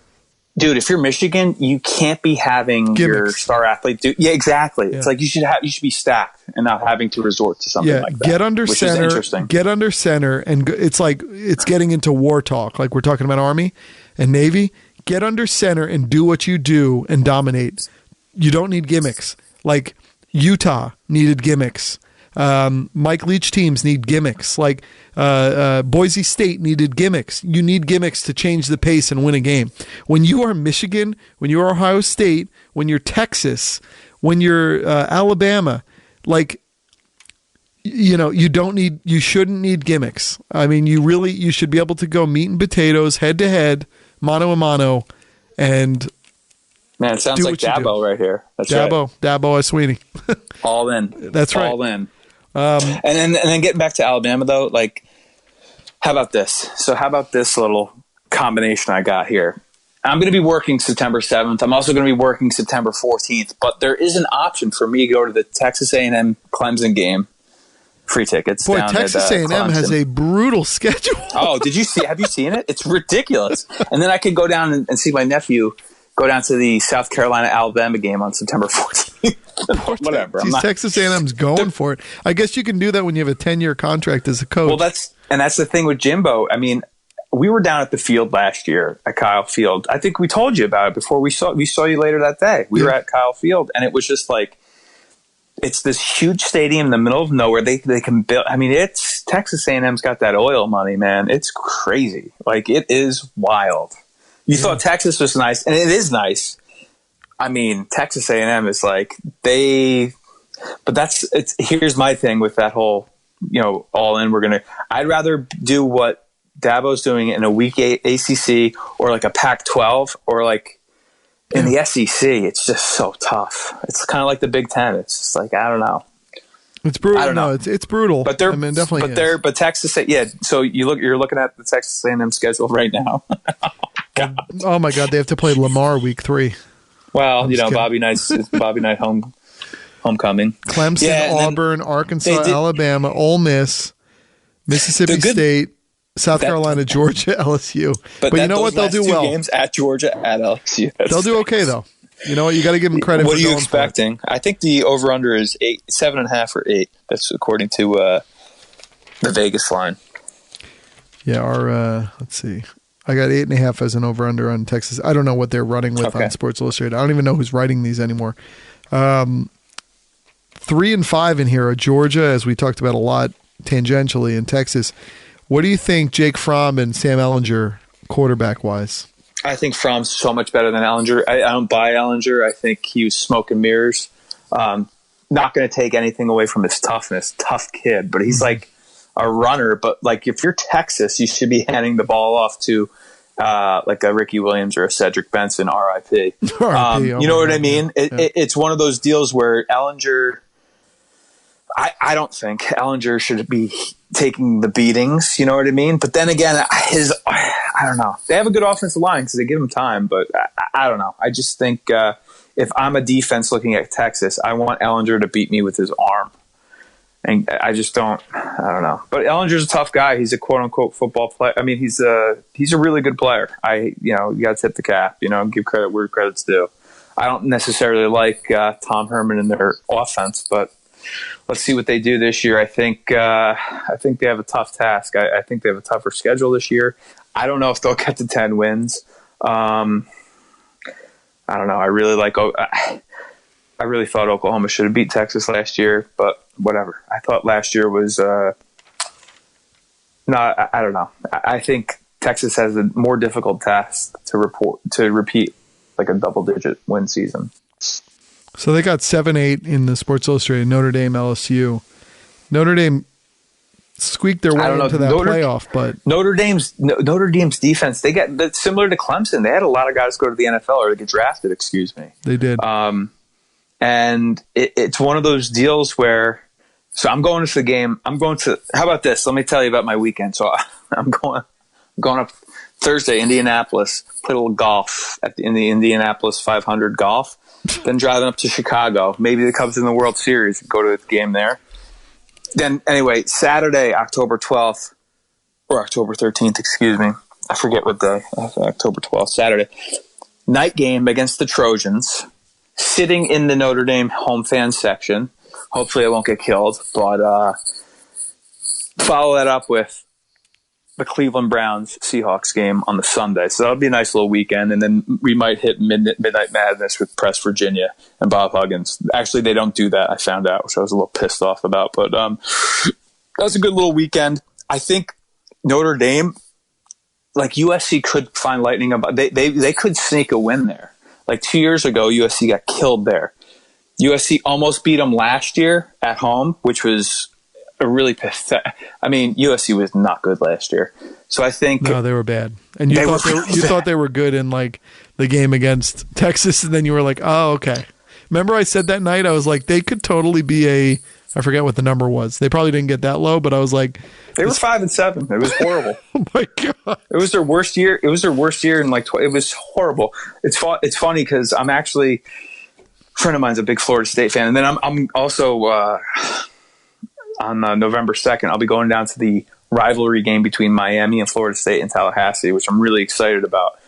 dude, if you're Michigan, you can't be having gimmicks. Your star athlete do. Yeah, exactly. Yeah. It's like you should be stacked and not having to resort to something like that. Get under center. Get under center, and it's like it's getting into war talk. Like we're talking about Army and Navy. Get under center and do what you do and dominate. You don't need gimmicks. Like. Utah needed gimmicks. Mike Leach teams need gimmicks. Like Boise State needed gimmicks. You need gimmicks to change the pace and win a game. When you are Michigan, when you are Ohio State, when you're Texas, when you're Alabama, like you shouldn't need gimmicks. I mean, you should be able to go meat and potatoes, head to head, mano a mano, and man, it sounds like Dabo right here. That's Dabo, right. Dabo Sweeney. All in. That's right. All in. And then getting back to Alabama though, like, how about this? So how about this little combination I got here? I'm going to be working September 7th. I'm also going to be working September 14th, but there is an option for me to go to the Texas A&M Clemson game. Free tickets. Boy, down Texas A&M Clemson has a brutal schedule. Oh, have you seen it? It's ridiculous. And then I could go down and see my nephew go down to the South Carolina-Alabama game on September 14th. Whatever. Texas A&M's going for it. I guess you can do that when you have a 10-year contract as a coach. Well, that's the thing with Jimbo. I mean, we were down at the field last year at Kyle Field. I think we told you about it before we saw you later that day. We were at Kyle Field, and it was just like, it's this huge stadium in the middle of nowhere. They can build. I mean, it's Texas A&M's got that oil money, man. It's crazy. Like, it is wild. You thought Texas was nice, and it is nice. I mean, Texas A&M is like but here's my thing with that whole, all in. I'd rather do what Dabo's doing in a week ACC or like a Pac-12 or like in the SEC. It's just so tough. It's kind of like the Big Ten. It's just like, I don't know. It's brutal. I don't know. It's brutal. But Texas. So you're looking at the Texas A&M schedule right now. Oh my God, they have to play Lamar week 3. Well, Bobby Knight's Bobby Knight homecoming. Clemson, Auburn, Arkansas, Alabama, Ole Miss, Mississippi State, South Carolina, Georgia, LSU. But you know what? They'll do well. Games at Georgia, at LSU. They'll do okay though. You know what? You got to give them credit. What are you expecting? I think the over/under is 7.5 or 8. That's according to the Vegas line. Yeah, let's see. I got 8.5 as an over/under on Texas. I don't know what they're running with on Sports Illustrated. I don't even know who's writing these anymore. 3 and 5 in here are Georgia, as we talked about a lot tangentially, in Texas. What do you think, Jake Fromm and Sam Ehlinger, quarterback-wise? I think Fromm's so much better than Ehlinger. I don't buy Ehlinger. I think he was smoke and mirrors. Not going to take anything away from his toughness. Tough kid, but he's like a runner. But like, if you're Texas, you should be handing the ball off to like a Ricky Williams or a Cedric Benson, RIP. You know what I mean? It's one of those deals where Ehlinger. I don't think Ehlinger should be taking the beatings, you know what I mean? But then again, I don't know. They have a good offensive line because they give him time, but I don't know. I just think if I'm a defense looking at Texas, I want Ehlinger to beat me with his arm. And I just don't. I don't know. But Ellinger's a tough guy. He's a quote unquote football player. I mean, he's a really good player. You got to tip the cap. Give credit where credit's due. I don't necessarily like Tom Herman in their offense, but let's see what they do this year. I think they have a tough task. I think they have a tougher schedule this year. I don't know if they'll get to 10 wins. I don't know. I really thought Oklahoma should have beat Texas last year, but whatever. I thought last year was I don't know. I think Texas has a more difficult task to repeat like a double-digit win season. So they got 7-8 in the Sports Illustrated, Notre Dame, LSU. Notre Dame squeaked their way into that playoff, but Notre Dame's defense, that's similar to Clemson. They had a lot of guys go to the NFL or get drafted, excuse me. They did. And it's one of those deals where, so I'm going to the game. How about this? Let me tell you about my weekend. So I'm going up Thursday, Indianapolis, play a little golf in the Indianapolis 500 golf. Then driving up to Chicago, maybe the Cubs in the World Series, go to the game there. Then anyway, Saturday, October 12th, or October 13th, excuse me. I forget what day, October 12th, Saturday. Night game against the Trojans, sitting in the Notre Dame home fan section. Hopefully I won't get killed, but follow that up with the Cleveland Browns Seahawks game on the Sunday. So that'll be a nice little weekend. And then we might hit Midnight Madness with Press Virginia and Bob Huggins. Actually, they don't do that, I found out, which I was a little pissed off about. But that was a good little weekend. I think Notre Dame, like USC could find lightning about. They could sneak a win there. Like 2 years ago, USC got killed there. USC almost beat them last year at home, which was a really pathetic. I mean, USC was not good last year, so I think no, they were bad. And you thought they were good in like the game against Texas, and then you were like, oh, okay. Remember, I said that night, I was like, they could totally be I forget what the number was. They probably didn't get that low, but I was like, they were 5-7. It was horrible. Oh my god, it was their worst year. It was their worst year in like it was horrible. It's funny because I'm actually a friend of mine's a big Florida State fan, and then I'm also on November 2nd. I'll be going down to the rivalry game between Miami and Florida State in Tallahassee, which I'm really excited about.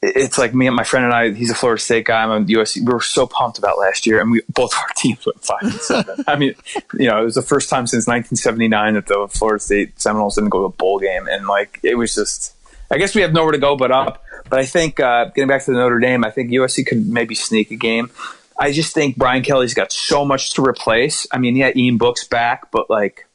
It's like me and my friend and I. He's a Florida State guy. I'm a USC. We were so pumped about last year, and both our teams went 5-7. I mean, it was the first time since 1979 that the Florida State Seminoles didn't go to a bowl game, and like it was just. I guess we have nowhere to go but up. But I think getting back to the Notre Dame, I think USC could maybe sneak a game. I just think Brian Kelly's got so much to replace. I mean, yeah, Ian Book's back, but like,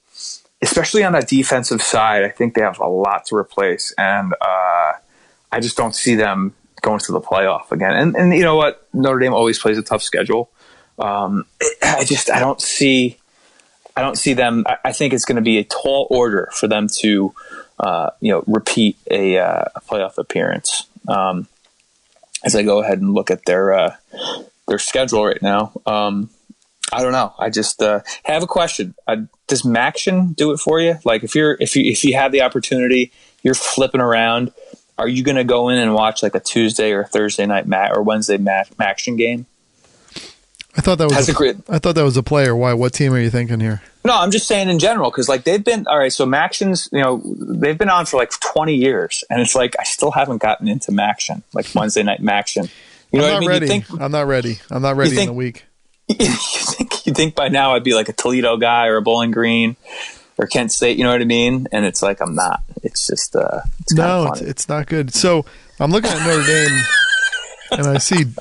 especially on that defensive side, I think they have a lot to replace, and I just don't see them going to the playoff again. And you know what? Notre Dame always plays a tough schedule. I don't see them. I think it's going to be a tall order for them to, repeat a playoff appearance. As I go ahead and look at their schedule right now, I don't know. I just have a question. Does Maction do it for you? Like if you have the opportunity, you're flipping around. Are you going to go in and watch like a Tuesday or Thursday night or Wednesday Maction game? I thought that was a player. Why? What team are you thinking here? No, I'm just saying in general because like they've been all right. So Maction's, they've been on for like 20 years, and it's like I still haven't gotten into Maction, like Wednesday night Maction. You know what I mean? Ready. I'm not ready. I'm not ready in the week. You think by now I'd be like a Toledo guy or a Bowling Green or Kent State, you know what I mean? And it's like I'm not. It's just it's not good. So I'm looking at Notre Dame, and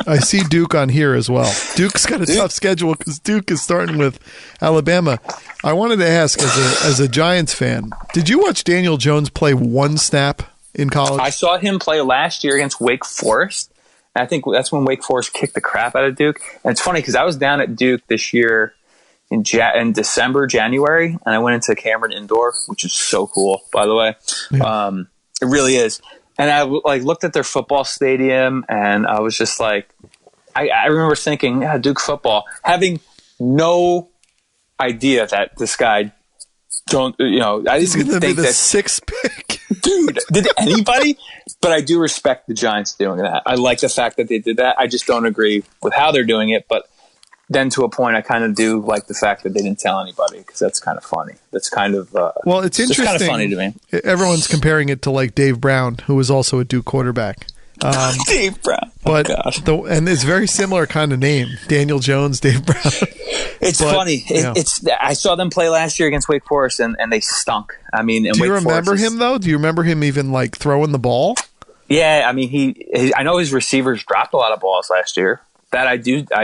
I see Duke on here as well. Duke's got a tough schedule because Duke is starting with Alabama. I wanted to ask, as a Giants fan, did you watch Daniel Jones play one snap in college? I saw him play last year against Wake Forest. I think that's when Wake Forest kicked the crap out of Duke. And it's funny because I was down at Duke this year in December, January, and I went into Cameron Indoor, which is so cool, by the way. Yeah. It really is. And I looked at their football stadium, and I was just like, I remember thinking, yeah, Duke football, having no idea that this guy I didn't think that sixth pick, dude. Did anybody? But I do respect the Giants doing that. I like the fact that they did that. I just don't agree with how they're doing it, but. Then to a point, I kind of do like the fact that they didn't tell anybody because that's kind of funny. That's kind of it's interesting. Kind of funny to me. Everyone's comparing it to like Dave Brown, who was also a Duke quarterback. Dave Brown, but and it's very similar kind of name, Daniel Jones, Dave Brown. It's funny. I saw them play last year against Wake Forest, and they stunk. I mean, do you remember him though? Do you remember him even like throwing the ball? Yeah, I mean, I know his receivers dropped a lot of balls last year. That I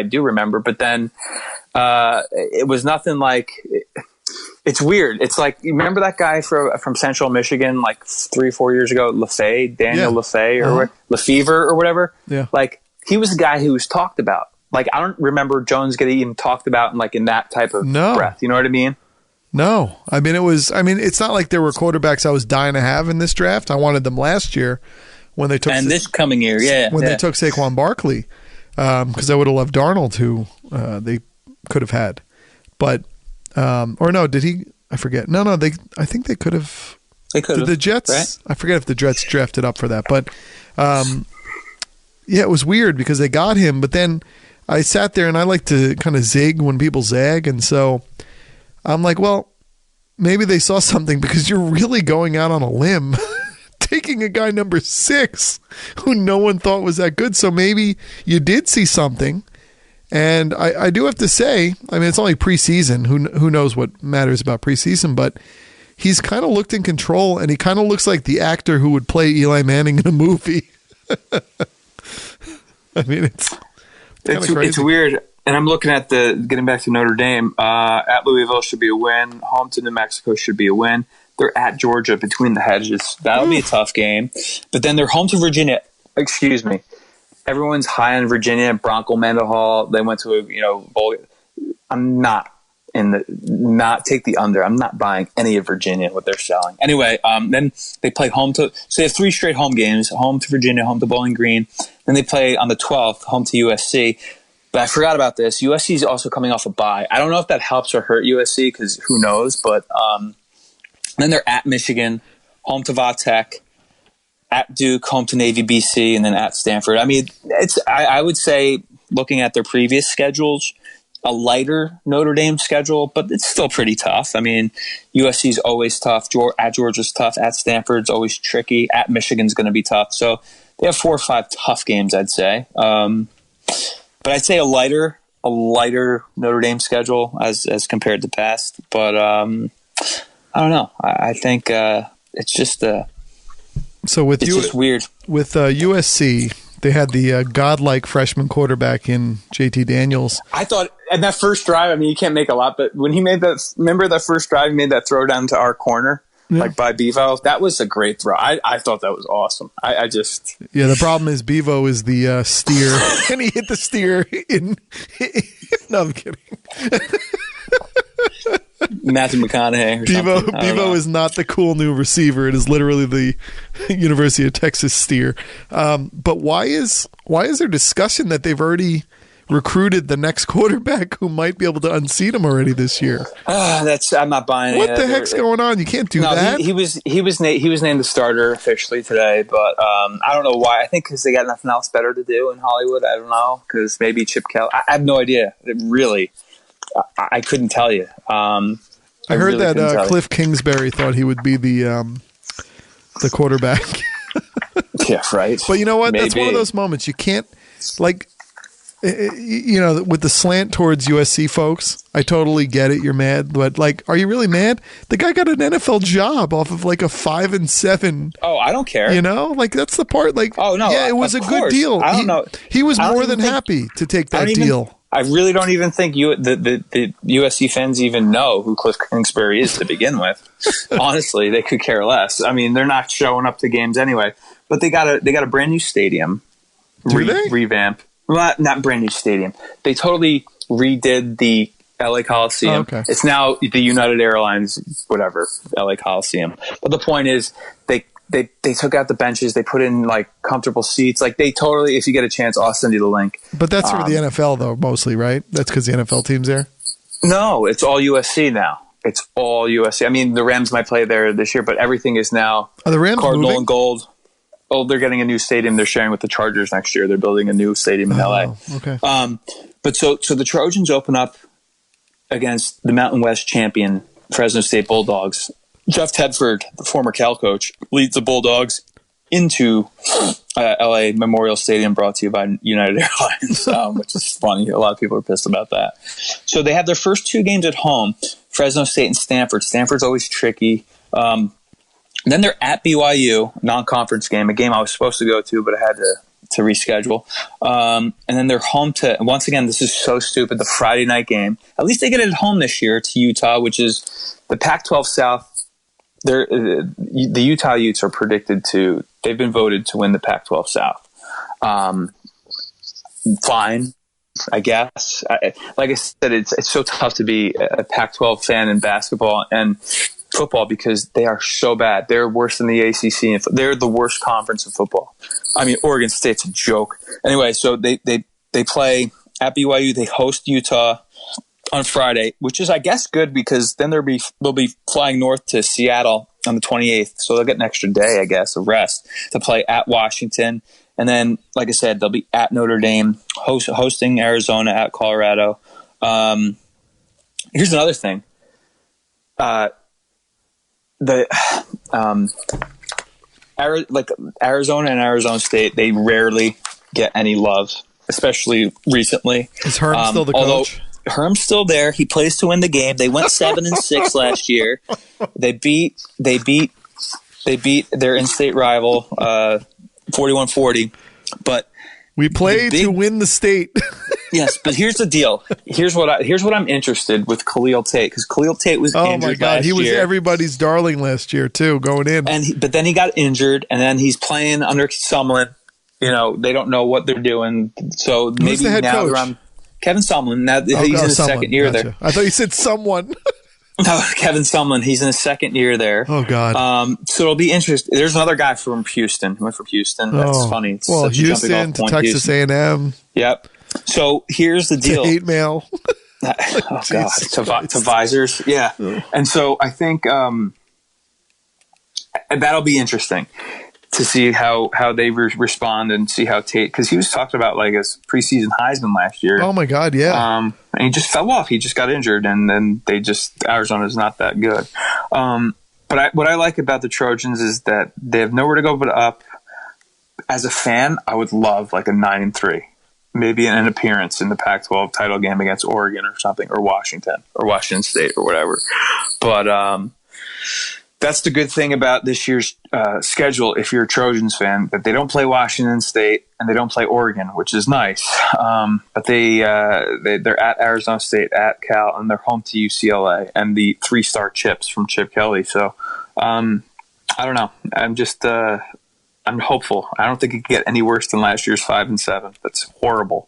do remember, but then it was nothing like. It's weird. It's like you remember that guy from Central Michigan, like 3 or 4 years ago, Daniel Lefebvre or Lefevre or whatever. Yeah, like he was the guy who was talked about. Like I don't remember Jones getting even talked about in that type of breath. You know what I mean? No, I mean it's not like there were quarterbacks I was dying to have in this draft. I wanted them last year when they took this coming year, they took Saquon Barkley. Because I would have loved Darnold, who they could have had, but or no, did he? I forget. No, I think they could have. They could have. The Jets. Right? I forget if the Jets drafted up for that, but it was weird because they got him, but then I sat there and I like to kind of zig when people zag, and so I'm like, well, maybe they saw something because you're really going out on a limb. Taking a guy number 6 who no one thought was that good. So maybe you did see something. And I do have to say, I mean, it's only preseason. Who knows what matters about preseason, but he's kind of looked in control, and he kind of looks like the actor who would play Eli Manning in a movie. I mean, it's weird. And I'm looking at getting back to Notre Dame, at Louisville should be a win. Home to New Mexico should be a win. They're at Georgia between the hedges. That'll be a tough game. But then they're home to Virginia. Excuse me. Everyone's high on Virginia. Bronco Mendenhall. They went to a bowl. I'm not. in the not take the under. I'm not buying any of Virginia, what they're selling. Anyway, then they play so they have 3 straight home games, home to Virginia, home to Bowling Green. Then they play on the 12th, home to USC. But I forgot about this. USC is also coming off a bye. I don't know if that helps or hurt USC because who knows. But then they're at Michigan, home to Va Tech, at Duke, home to Navy BC, and then at Stanford. I mean, I would say, looking at their previous schedules, a lighter Notre Dame schedule, but it's still pretty tough. I mean, USC's always tough. At Georgia's tough. At Stanford's always tricky. At Michigan's going to be tough. So they have 4 or 5 tough games, I'd say. But I'd say a lighter Notre Dame schedule as compared to past. But I don't know. I think it's just just weird. With USC, they had the godlike freshman quarterback in JT Daniels. I thought, and that first drive, I mean, you can't make a lot, but when he made remember that first drive, he made that throw down to our corner, like by Bevo? That was a great throw. I thought that was awesome. I just... Yeah, the problem is Bevo is the steer, and he hit the steer in... No, I'm kidding. Matthew McConaughey or something. Bevo is not the cool new receiver. It is literally the University of Texas steer. But why is there discussion that they've already recruited the next quarterback who might be able to unseat him already this year? I'm not buying it. What the heck's going on? You can't do that. He was named the starter officially today, but I don't know why. I think because they got nothing else better to do in Hollywood. I don't know, because maybe Chip Kelly. I have no idea. I couldn't tell you. I heard really that Cliff Kingsbury thought he would be the quarterback. Yeah, right. But you know what? Maybe. That's one of those moments you can't, like, with the slant towards USC folks. I totally get it. You're mad, but like, are you really mad? The guy got an NFL job off of like a 5-7. Oh, I don't care. Like that's the part. Like, oh no, yeah, it was a good deal. I don't know. He was more than happy to take that deal. I really don't even think the USC fans even know who Cliff Kingsbury is to begin with. Honestly, they could care less. I mean, they're not showing up to games anyway. But they got a brand new stadium. Revamp. Well, not brand new stadium. They totally redid the LA Coliseum. Oh, okay. It's now the United Airlines, whatever, LA Coliseum. But the point is, they took out the benches. They put in like comfortable seats. Like they totally, if you get a chance, I'll send you the link. But that's for the NFL though, mostly, right? That's because the NFL team's there? No, it's all USC now. It's all USC. I mean, the Rams might play there this year, but everything is now the Rams Cardinal moving? And gold. Oh, they're getting a new stadium. They're sharing with the Chargers next year. They're building a new stadium in LA. Okay. But so the Trojans open up against the Mountain West champion Fresno State Bulldogs. Jeff Tedford, the former Cal coach, leads the Bulldogs into LA Memorial Stadium, brought to you by United Airlines, which is funny. A lot of people are pissed about that. So they have their first 2 games at home, Fresno State and Stanford. Stanford's always tricky. Then they're at BYU, non-conference game, a game I was supposed to go to, but I had to reschedule. And then they're home to, once again, this is so stupid, the Friday night game. At least they get it at home this year to Utah, which is the Pac-12 South. The Utah Utes are predicted they've been voted to win the Pac-12 South. Fine, I guess. Like I said, it's so tough to be a Pac-12 fan in basketball and football because they are so bad. They're worse than the ACC. And they're the worst conference of football. I mean, Oregon State's a joke. Anyway, so they play at BYU. They host Utah on Friday, which is, I guess, good because then they'll be flying north to Seattle on the 28th. So they'll get an extra day, I guess, of rest to play at Washington. And then, like I said, they'll be at Notre Dame, hosting Arizona, at Colorado. Here's another thing. Arizona and Arizona State, they rarely get any love, especially recently. Is Herm still the coach? Herm's still there. He plays to win the game. They went 7-6 last year. They beat their in-state rival 41-40. But we play to win the state. Yes, but here's the deal. Here's what I'm interested with Khalil Tate, because Khalil Tate was injured last year. Oh my God, he was everybody's darling last year too, going in. But then he got injured, and then he's playing under Sumlin. They don't know what they're doing. So who's the head coach? Kevin Sumlin. Now he's in his second year there. I thought you said someone. No, Kevin Sumlin. He's in his second year there. Oh God. So it'll be interesting. There's another guy from Houston. He went from Houston. That's funny. It's such Houston to Texas A&M. Yep. So here's the deal. To hate mail. Oh God. To visors. Yeah. And so I think that'll be interesting to see how they respond and see how Tate, because he was talked about like as preseason Heisman last year. Oh my God, yeah. And he just fell off. He just got injured, and then Arizona's not that good. But what I like about the Trojans is that they have nowhere to go but up. As a fan, I would love like a 9-3, maybe an appearance in the Pac-12 title game against Oregon or something, or Washington State or whatever. But that's the good thing about this year's schedule, if you're a Trojans fan, that they don't play Washington State and they don't play Oregon, which is nice. But they're at Arizona State, at Cal, and they're home to UCLA and the 3-star Chips from Chip Kelly. So I don't know. I'm hopeful. I don't think it could get any worse than last year's 5-7. That's horrible.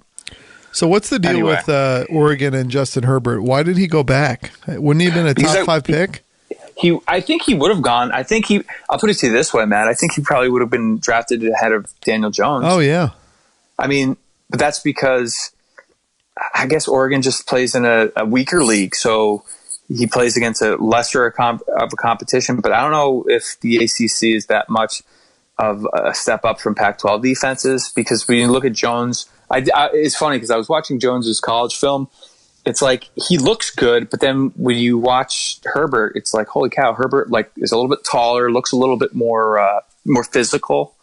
So what's the deal with Oregon and Justin Herbert? Why did he go back? Wouldn't he have been a top 5 pick? I think he would have gone. I'll put it to you this way, Matt. I think he probably would have been drafted ahead of Daniel Jones. Oh, yeah. I mean, but that's because I guess Oregon just plays in a weaker league. So he plays against a lesser of a competition. But I don't know if the ACC is that much of a step up from Pac-12 defenses, because when you look at Jones, it's funny because I was watching Jones's college film. It's like he looks good, but then when you watch Herbert, it's like, holy cow, Herbert like is a little bit taller, looks a little bit more physical.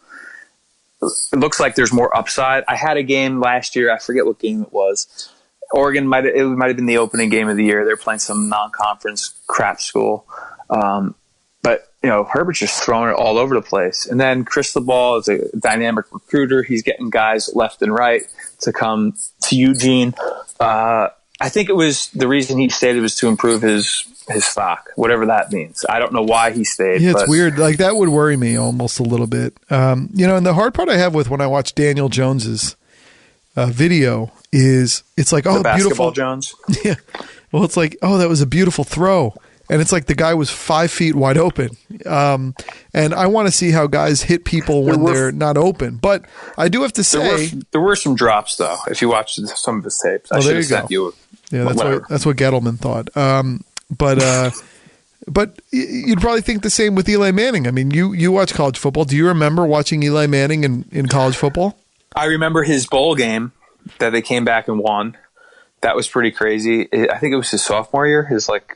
It looks like there's more upside. I had a game last year, I forget what game it was. Oregon might have been the opening game of the year. They're playing some non-conference crap school, but Herbert's just throwing it all over the place. And then Cristobal is a dynamic recruiter. He's getting guys left and right to come to Eugene. I think it was the reason he stayed was to improve his stock, whatever that means. I don't know why he stayed. Yeah, it's weird. Like that would worry me almost a little bit. And the hard part I have with when I watch Daniel Jones's video is it's like, oh, the basketball beautiful Jones. Yeah. Well, it's like, oh, that was a beautiful throw. And it's like the guy was 5 feet wide open. And I want to see how guys hit people when they're not open. But I do have to say... There were some drops, though, if you watched some of his tapes. I should have sent you. Yeah, that's what Gettleman thought. But you'd probably think the same with Eli Manning. I mean, you watch college football. Do you remember watching Eli Manning in college football? I remember his bowl game that they came back and won. That was pretty crazy. I think it was his sophomore year,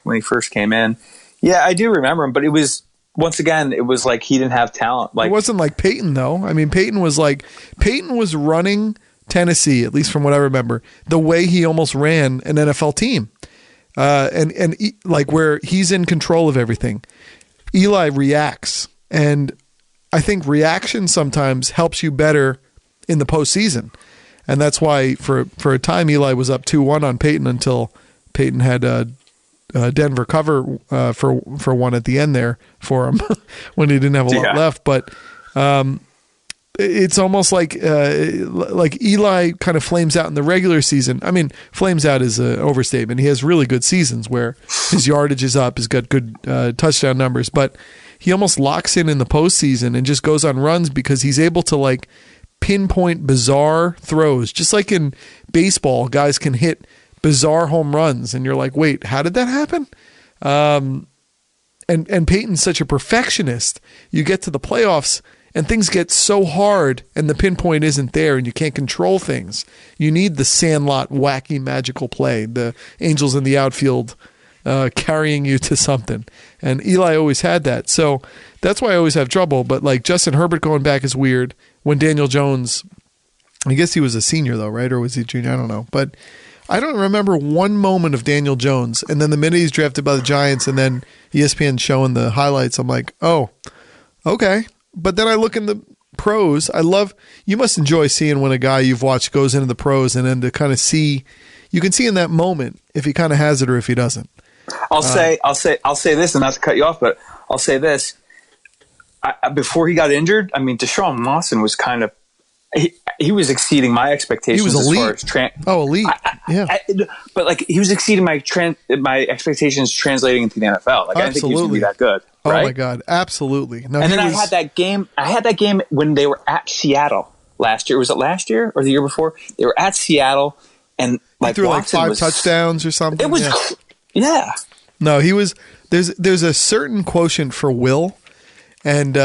when he first came in. Yeah, I do remember him, but it was, once again, it was like he didn't have talent. Like, it wasn't like Peyton, though. I mean, Peyton was running Tennessee, at least from what I remember, the way he almost ran an NFL team. And like where he's in control of everything. Eli reacts, and I think reaction sometimes helps you better in the postseason. And that's why for a time Eli was up 2-1 on Peyton until Peyton had Denver cover for one at the end there for him when he didn't have a lot left. But it's almost like Eli kind of flames out in the regular season. I mean, flames out is an overstatement. He has really good seasons where his yardage is up, he's got good touchdown numbers, but he almost locks in the postseason and just goes on runs because he's able to pinpoint bizarre throws. Just like in baseball, guys can hit bizarre home runs, and you're like, wait, how did that happen? And Peyton's such a perfectionist. You get to the playoffs, and things get so hard, and the pinpoint isn't there, and you can't control things. You need the Sandlot wacky magical play, the angels in the outfield carrying you to something. And Eli always had that. So that's why I always have trouble. But Justin Herbert going back is weird. When Daniel Jones, I guess he was a senior though, right? Or was he a junior? I don't know. But I don't remember one moment of Daniel Jones. And then the minute he's drafted by the Giants and then ESPN showing the highlights, I'm like, oh, okay. But then I look in the pros. You must enjoy seeing when a guy you've watched goes into the pros, and then to kind of see, you can see in that moment if he kind of has it or if he doesn't. I'll say this, and not to cut you off, but I'll say this. Before he got injured, I mean, Deshaun Watson was kind of he was exceeding my expectations. He was elite. As far as elite. But like he was exceeding my expectations translating into the NFL. Like I didn't think he was going to be that good. Right? Oh my God, absolutely. No, and then I had that game. I had that game when they were at Seattle last year. Was it last year or the year before? They were at Seattle, and like he threw Watson like 5 touchdowns or something. It was, yeah. No, he was. There's a certain quotient for will. And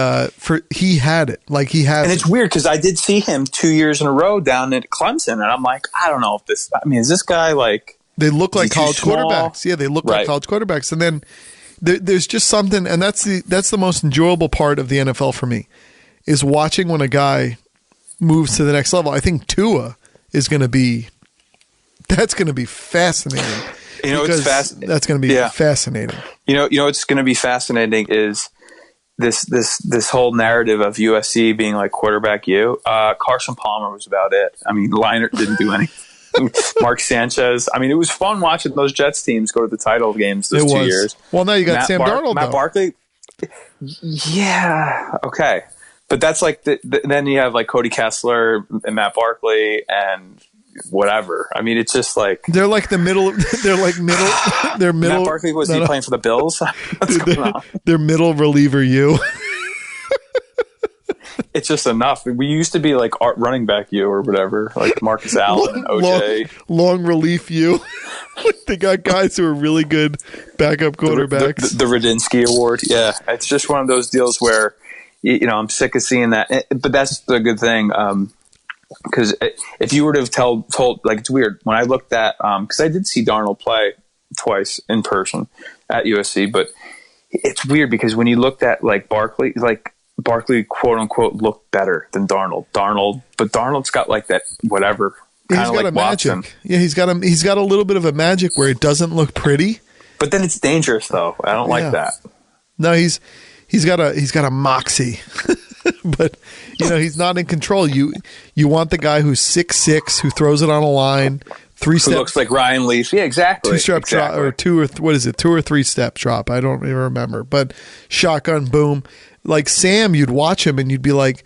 he had it. Like he has. And it's weird because I did see him 2 years in a row down at Clemson, and I'm like, I don't know if this. I mean, is this guy like? They look like college quarterbacks. Yeah, they look like college quarterbacks. And then there's just something, and that's the most enjoyable part of the NFL for me, is watching when a guy moves to the next level. I think Tua is going to be. That's going to be fascinating. You know, it's fascinating. That's going to be fascinating. You know, what's going to be fascinating is. This whole narrative of USC being like quarterback Carson Palmer was about it. I mean, Leinart didn't do anything. Mark Sanchez. I mean, it was fun watching those Jets teams go to the title games those 2 years. Well, now you got Sam Darnold, Matt Barkley. Yeah, okay, but that's like then you have like Cody Kessler and Matt Barkley and whatever. I mean, it's just like they're like the middle. They're like middle. They're middle. Matt Barkley was he playing for the Bills? What's going on? They're middle reliever. It's just enough. We used to be like running back or whatever, like Marcus Allen and OJ. Long relief They got guys who are really good backup quarterbacks. The Radinsky Award. Yeah, it's just one of those deals where I'm sick of seeing that. But that's the good thing. Because if you were to have told, like, it's weird when I looked at, because I did see Darnold play twice in person at USC, but it's weird because when you looked at like Barkley quote unquote looked better than Darnold. But Darnold's got like that whatever. He's got like a Watson. magic. Yeah, he's got a little bit of a magic where it doesn't look pretty, but then it's dangerous though. I don't like that. No, he's got a moxie. But he's not in control. You want the guy who's 6'6", who throws it on a line, 3 steps. Who looks like Ryan Leaf. Yeah, exactly. 2-step drop or 2 or 3 step drop. I don't even remember. But shotgun, boom. Like Sam, you'd watch him and you'd be like,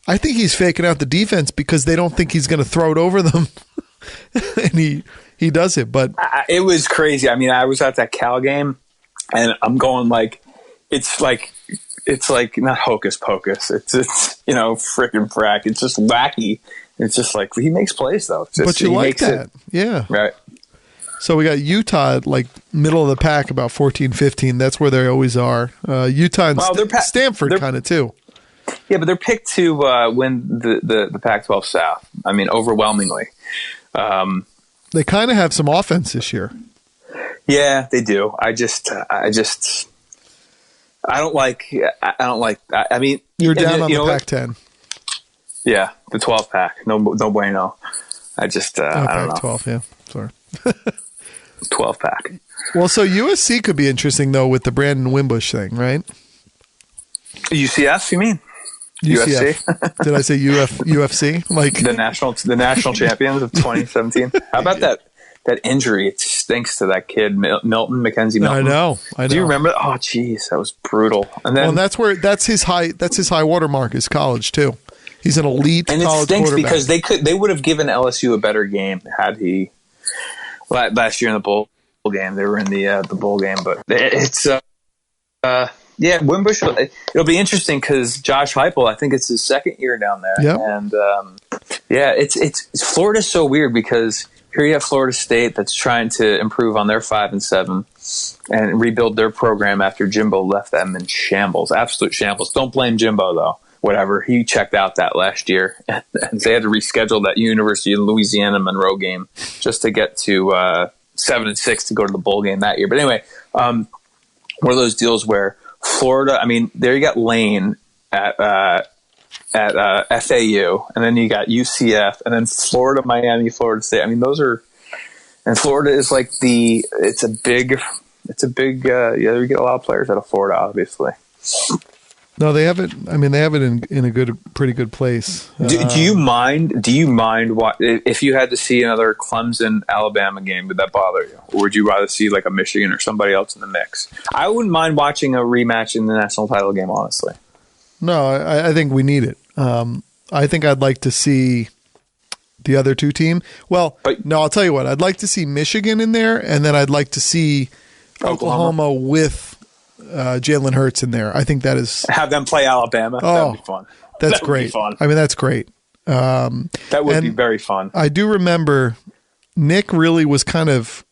I think he's faking out the defense because they don't think he's going to throw it over them. And he does it. But it was crazy. I mean, I was at that Cal game and I'm going like, it's like not hocus pocus. It's frickin' frack. It's just wacky. It's just like he makes plays though. But you like that, yeah, right. So we got Utah like middle of the pack, about 14-15. That's where they always are. Utah and Stanford kind of too. Yeah, but they're picked to win the Pac-12 South. I mean, overwhelmingly. They kind of have some offense this year. Yeah, they do. I don't like. I mean, you're down on the Pac-10. Yeah, the 12 pack. No bueno. I don't know. 12. Yeah, sorry. 12 pack. Well, so USC could be interesting though with the Brandon Wimbush thing, right? UCF, you mean? UCF. UFC? Did I say UFC? Like the national champions of 2017. How about that injury? It stinks to that kid, Mackenzie Milton. I know. Do you remember? Oh, geez, that was brutal. And then, that's his high watermark is college too. He's an elite college quarterback. And it stinks because they would have given LSU a better game had he last year in the bowl game. They were in the bowl game, but it's Wimbush. It'll be interesting because Josh Heupel, I think it's his second year down there, and it's Florida's so weird because here you have Florida State that's trying to improve on their 5-7 and rebuild their program after Jimbo left them in shambles, absolute shambles. Don't blame Jimbo though. Whatever, he checked out that last year, and they had to reschedule that University of Louisiana Monroe game just to get to 7-6 to go to the bowl game that year. But anyway, one of those deals where Florida. I mean, there you got Lane at FAU, and then you got UCF, and then Florida, Miami, Florida State. I mean, those are, and Florida is like it's a big. You get a lot of players out of Florida, obviously. No, they have it. I mean, they have it in a pretty good place. Do you mind? If you had to see another Clemson Alabama game, would that bother you, or would you rather see like a Michigan or somebody else in the mix? I wouldn't mind watching a rematch in the national title game, honestly. No, I think we need it. I think I'd like to see the other two team. Well, no, I'll tell you what. I'd like to see Michigan in there, and then I'd like to see Oklahoma with Jalen Hurts in there. I think that is... Have them play Alabama. That would be fun. That's great. Fun. I mean, that's great. That would be very fun. I do remember Nick really was kind of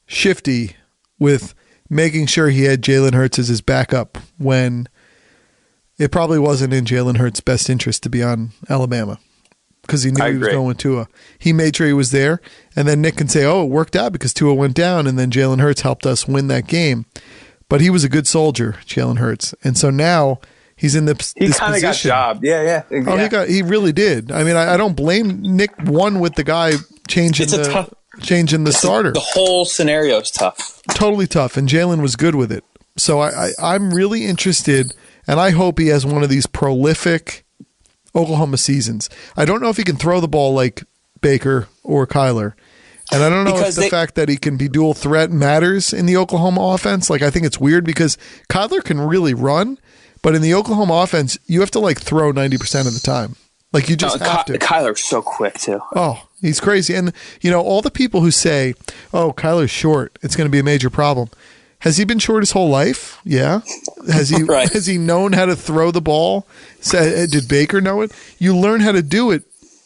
shifty with making sure he had Jalen Hurts as his backup when it probably wasn't in Jalen Hurts' best interest to be on Alabama because he knew he was going with Tua. He made sure he was there, and then Nick can say, oh, it worked out because Tua went down, and then Jalen Hurts helped us win that game. But he was a good soldier, Jalen Hurts. And so now he's in this position. He kind of got jobbed. Yeah. Oh, he really did. I mean, I don't blame Nick won with the guy changing the starter. The whole scenario is tough. Totally tough, and Jalen was good with it. So I'm really interested, and I hope he has one of these prolific Oklahoma seasons. I don't know if he can throw the ball like Baker or Kyler. And I don't know if the fact that he can be dual threat matters in the Oklahoma offense. Like, I think it's weird because Kyler can really run, but in the Oklahoma offense, you have to, like, throw 90% of the time. Like, you just have to. Kyler's so quick, too. Oh, he's crazy. And, you know, all the people who say, oh, Kyler's short, it's going to be a major problem. Has he been short his whole life? Yeah. Has he Has he known how to throw the ball? Did Baker know it? You learn how to do it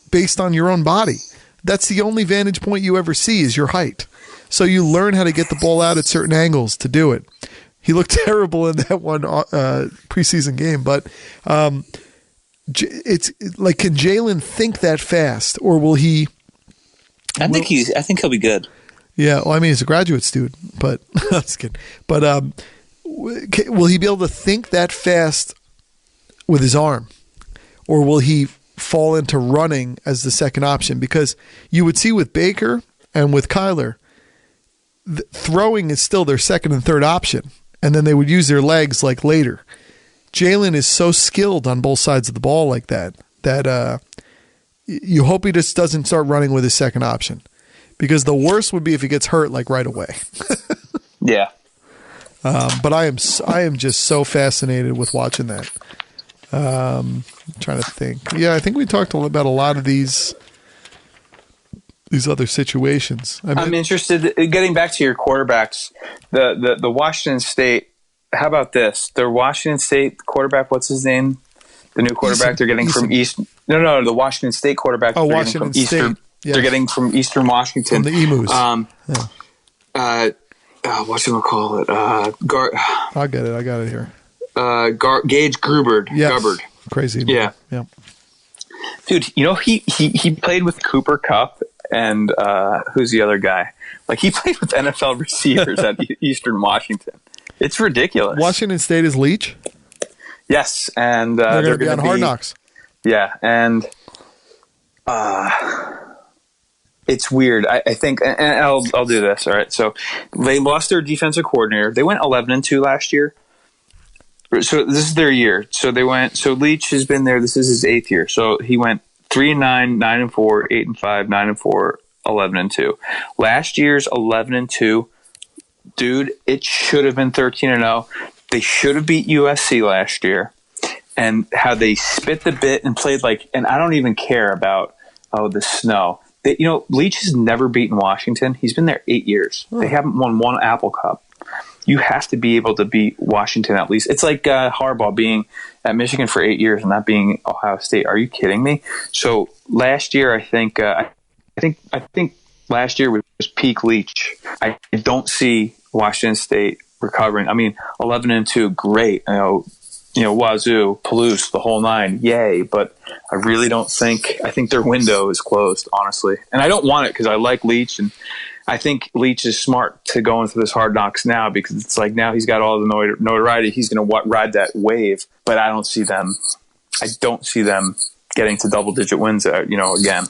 based on your own body. That's the only vantage point you ever see is your height. So you learn how to get the ball out at certain angles to do it. He looked terrible in that one preseason game, but it's like, can Jalen think that fast, or will he? I think he'll be good. Yeah, well, I mean, he's a graduate student, but that's good. But will he be able to think that fast with his arm, or will he fall into running as the second option? Because you would see with Baker and with Kyler, throwing is still their second and third option, and then they would use their legs like later. Jalen is so skilled on both sides of the ball like that you hope he just doesn't start running with his second option, because the worst would be if he gets hurt like right away. Yeah. But I am just so fascinated with watching that. I'm trying to think. Yeah, I think we talked about a lot of these other situations. I'm interested. Getting back to your quarterbacks, the Washington State. How about this? The Washington State quarterback. What's his name? The new quarterback they're getting from East. No. The Washington State quarterback. Oh, Washington State. Eastern. Yeah. They're getting from Eastern Washington. From the Emus. What should we call it? I'll get it. I got it here. Gage Grubbard. Yes. Gubbard. Crazy. Yeah. Dude, you know, he played with Cooper Kupp and who's the other guy? Like, he played with NFL receivers at Eastern Washington. It's ridiculous. Washington State is Leach? Yes, and they're going to be on Hard Knocks. Yeah, and it's weird. I think, and I'll do this. All right, so they lost their defensive coordinator. They went 11-2 last year. So this is their year. So Leach has been there. This is his 8th year. So he went 3-9, 9-4, 8-5, 9-4, 11-2. Last year's 11-2, dude, it should have been 13-0. They should have beat USC last year. And how they spit the bit and played like, and I don't even care about the snow. Leach has never beaten Washington. He's been there 8 years. They haven't won one Apple Cup. You have to be able to beat Washington at least. It's like Harbaugh being at Michigan for 8 years and not being Ohio State. Are you kidding me? So last year, I think last year was peak Leach. I don't see Washington State recovering. I mean, 11-2, great. Wazoo, Palouse, the whole nine, yay. But I really don't think. I think their window is closed, honestly. And I don't want it because I like Leach, and I think Leach is smart to go into this Hard Knocks now because it's like now he's got all the notoriety. He's going to ride that wave, but I don't see them getting to double-digit wins, again.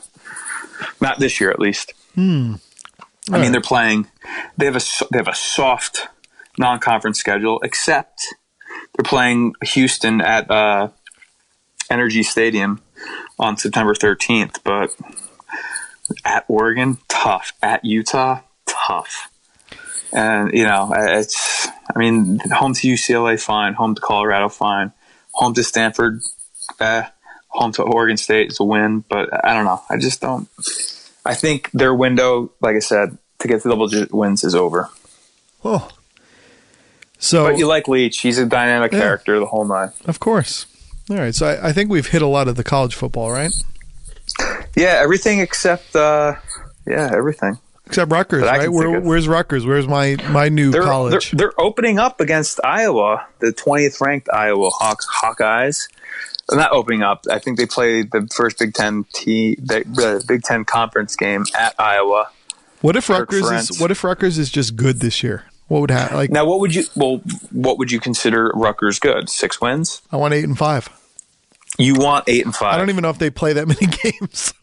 Not this year, at least. I mean, they're playing. They have a soft non-conference schedule, except they're playing Houston at Energy Stadium on September 13th, but at Oregon, tough. At Utah, tough. And, home to UCLA, fine. Home to Colorado, fine. Home to Stanford, home to Oregon State is a win, but I don't know. I just don't. I think their window, like I said, to get to double-digit wins is over. Oh. So, but you like Leach. He's a dynamic character, the whole nine. Of course. All right, so I think we've hit a lot of the college football, right? Yeah, everything except everything. Except Rutgers, right? Where's Rutgers? Where's my new college? They're opening up against Iowa, the 20th ranked Iowa Hawkeyes. They're not opening up. I think they played the first Big Ten the Big Ten conference game at Iowa. What if Rutgers is just good this year? What would happen? Now, what would you consider Rutgers good? 6 wins? I want 8-5. You want 8-5? I don't even know if they play that many games.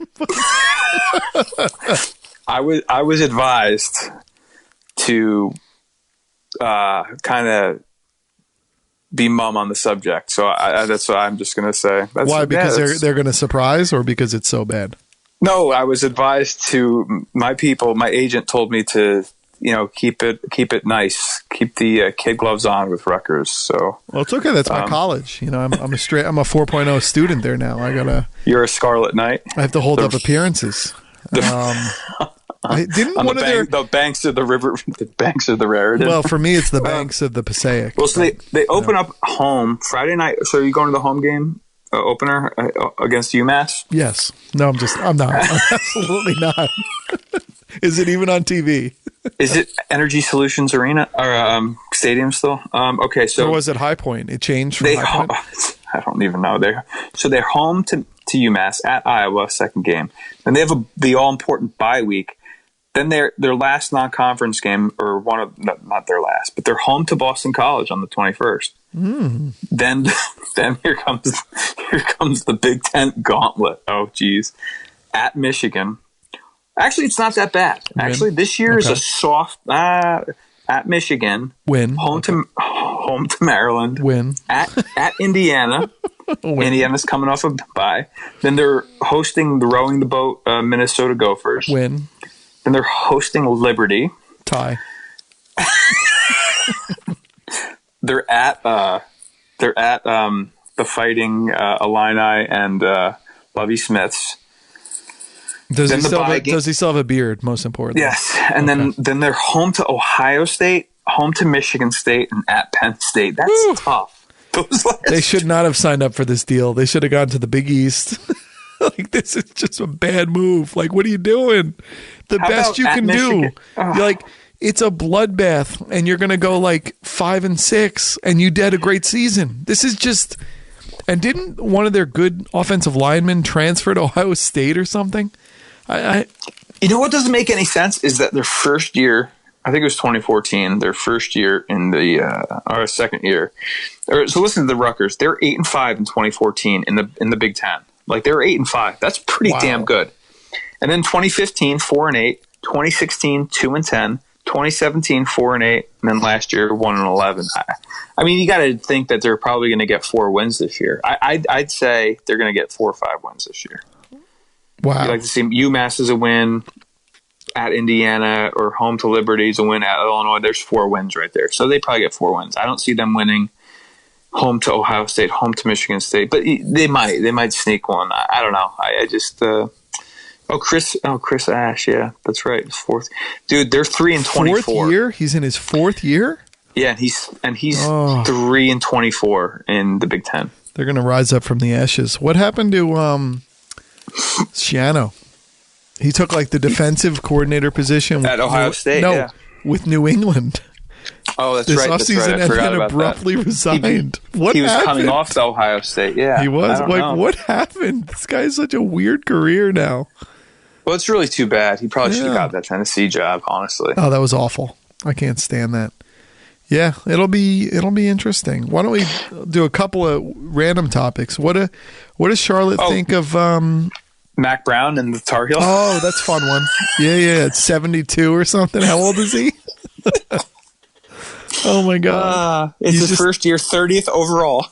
I was advised to kind of be mum on the subject, so that's what I'm just going to say. Why? Because they're going to surprise, or because it's so bad? No, I was advised to my agent told me to keep it nice, keep the kid gloves on with Rutgers. So well, it's okay. That's my college. I'm a 4.0 student there now. You're a Scarlet Knight. I have to hold up appearances. The banks of the river, the banks of the Raritan. Well, for me, it's the banks of the Passaic. Well, so they open up home Friday night. So are you going to the home game opener against UMass? Yes. No, I'm not. I'm absolutely not. Is it even on TV? Is it Energy Solutions Arena or stadium still? Okay, so or was it High Point? It changed from High Point? I don't even know. They're home to UMass at Iowa, second game. Then they have the all important bye week. Then their last non-conference game, or not their last, but they're home to Boston College on the 21st. Then here comes the Big Ten gauntlet. Oh, geez, at Michigan. Actually, it's not that bad. Win. Actually, this year is a soft at Michigan. Win. Home to Maryland. Win. At Indiana. Indiana's coming off a bye. Then they're hosting the rowing the boat Minnesota Gophers. Win. Then they're hosting Liberty. Tie. They're at the Fighting Illini and Lovie Smiths. Does he still have a beard, most importantly? Yes. And then they're home to Ohio State, home to Michigan State, and at Penn State. That's tough. They should not have signed up for this deal. They should have gone to the Big East. This is just a bad move. What are you doing? The best you can do. You're it's a bloodbath, and you're going to go 5-6, and you did a great season. This is just... And didn't one of their good offensive linemen transfer to Ohio State or something? You know what doesn't make any sense is that their first year, I think it was 2014, their first year in or second year. So listen to the Rutgers. They're 8-5 in 2014 in the Big Ten. They were 8-5. That's pretty damn good. And then 2015, 4-8. 2016, 2-10. 2017, 4-8, and then last year 1-11. I mean, you got to think that they're probably going to get 4 wins this year. I'd say they're going to get 4 or 5 wins this year. Wow! You'd like to see UMass as a win at Indiana, or home to Liberty as a win at Illinois. There's 4 wins right there, so they probably get 4 wins. I don't see them winning home to Ohio State, home to Michigan State, but they might sneak one. I don't know. I just. Chris Ash, yeah, that's right. His fourth, dude. They're 3-24. 4th year? He's in his 4th year. Yeah, he's 3-24 in the Big Ten. They're gonna rise up from the ashes. What happened to Shiano? He took the defensive coordinator position at Ohio State. No, with New England. Oh, that's this right. Offseason, and then abruptly resigned. He was coming off to Ohio State. Yeah, he was. What happened? This guy has such a weird career now. Well, it's really too bad. He probably should have got that Tennessee job, honestly. Oh, that was awful. I can't stand that. Yeah, it'll be interesting. Why don't we do a couple of random topics? What does Charlotte think of Mac Brown and the Tar Heels? Oh, that's a fun one. Yeah, it's 72 or something. How old is he? Oh my God! It's his first year, 30th overall.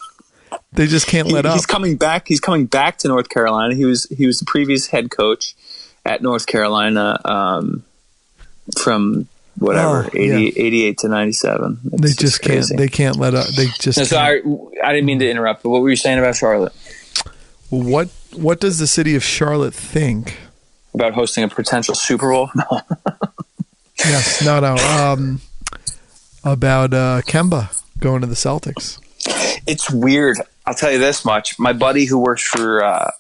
They just can't let up. He's coming back. He's coming back to North Carolina. He was the previous head coach at North Carolina from 88 to 97. They just can't. They can't let up. They just. Sorry, I didn't mean to interrupt. But what were you saying about Charlotte? What does the city of Charlotte think about hosting a potential Super Bowl? No. Yes, no. About Kemba going to the Celtics. It's weird. I'll tell you this much. My buddy who works for a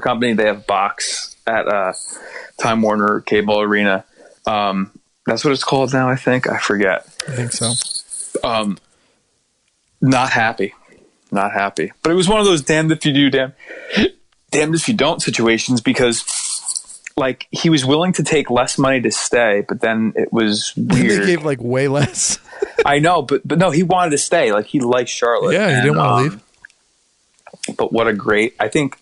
company, they have box at Time Warner Cable Arena. That's what it's called now, I think. I forget. I think so. Not happy. But it was one of those damned if you do, damned if you don't situations, because like he was willing to take less money to stay, but then it was weird. They gave like way less. I know, but no, he wanted to stay. Like he liked Charlotte. Yeah, he didn't want to leave. But what a great, I think,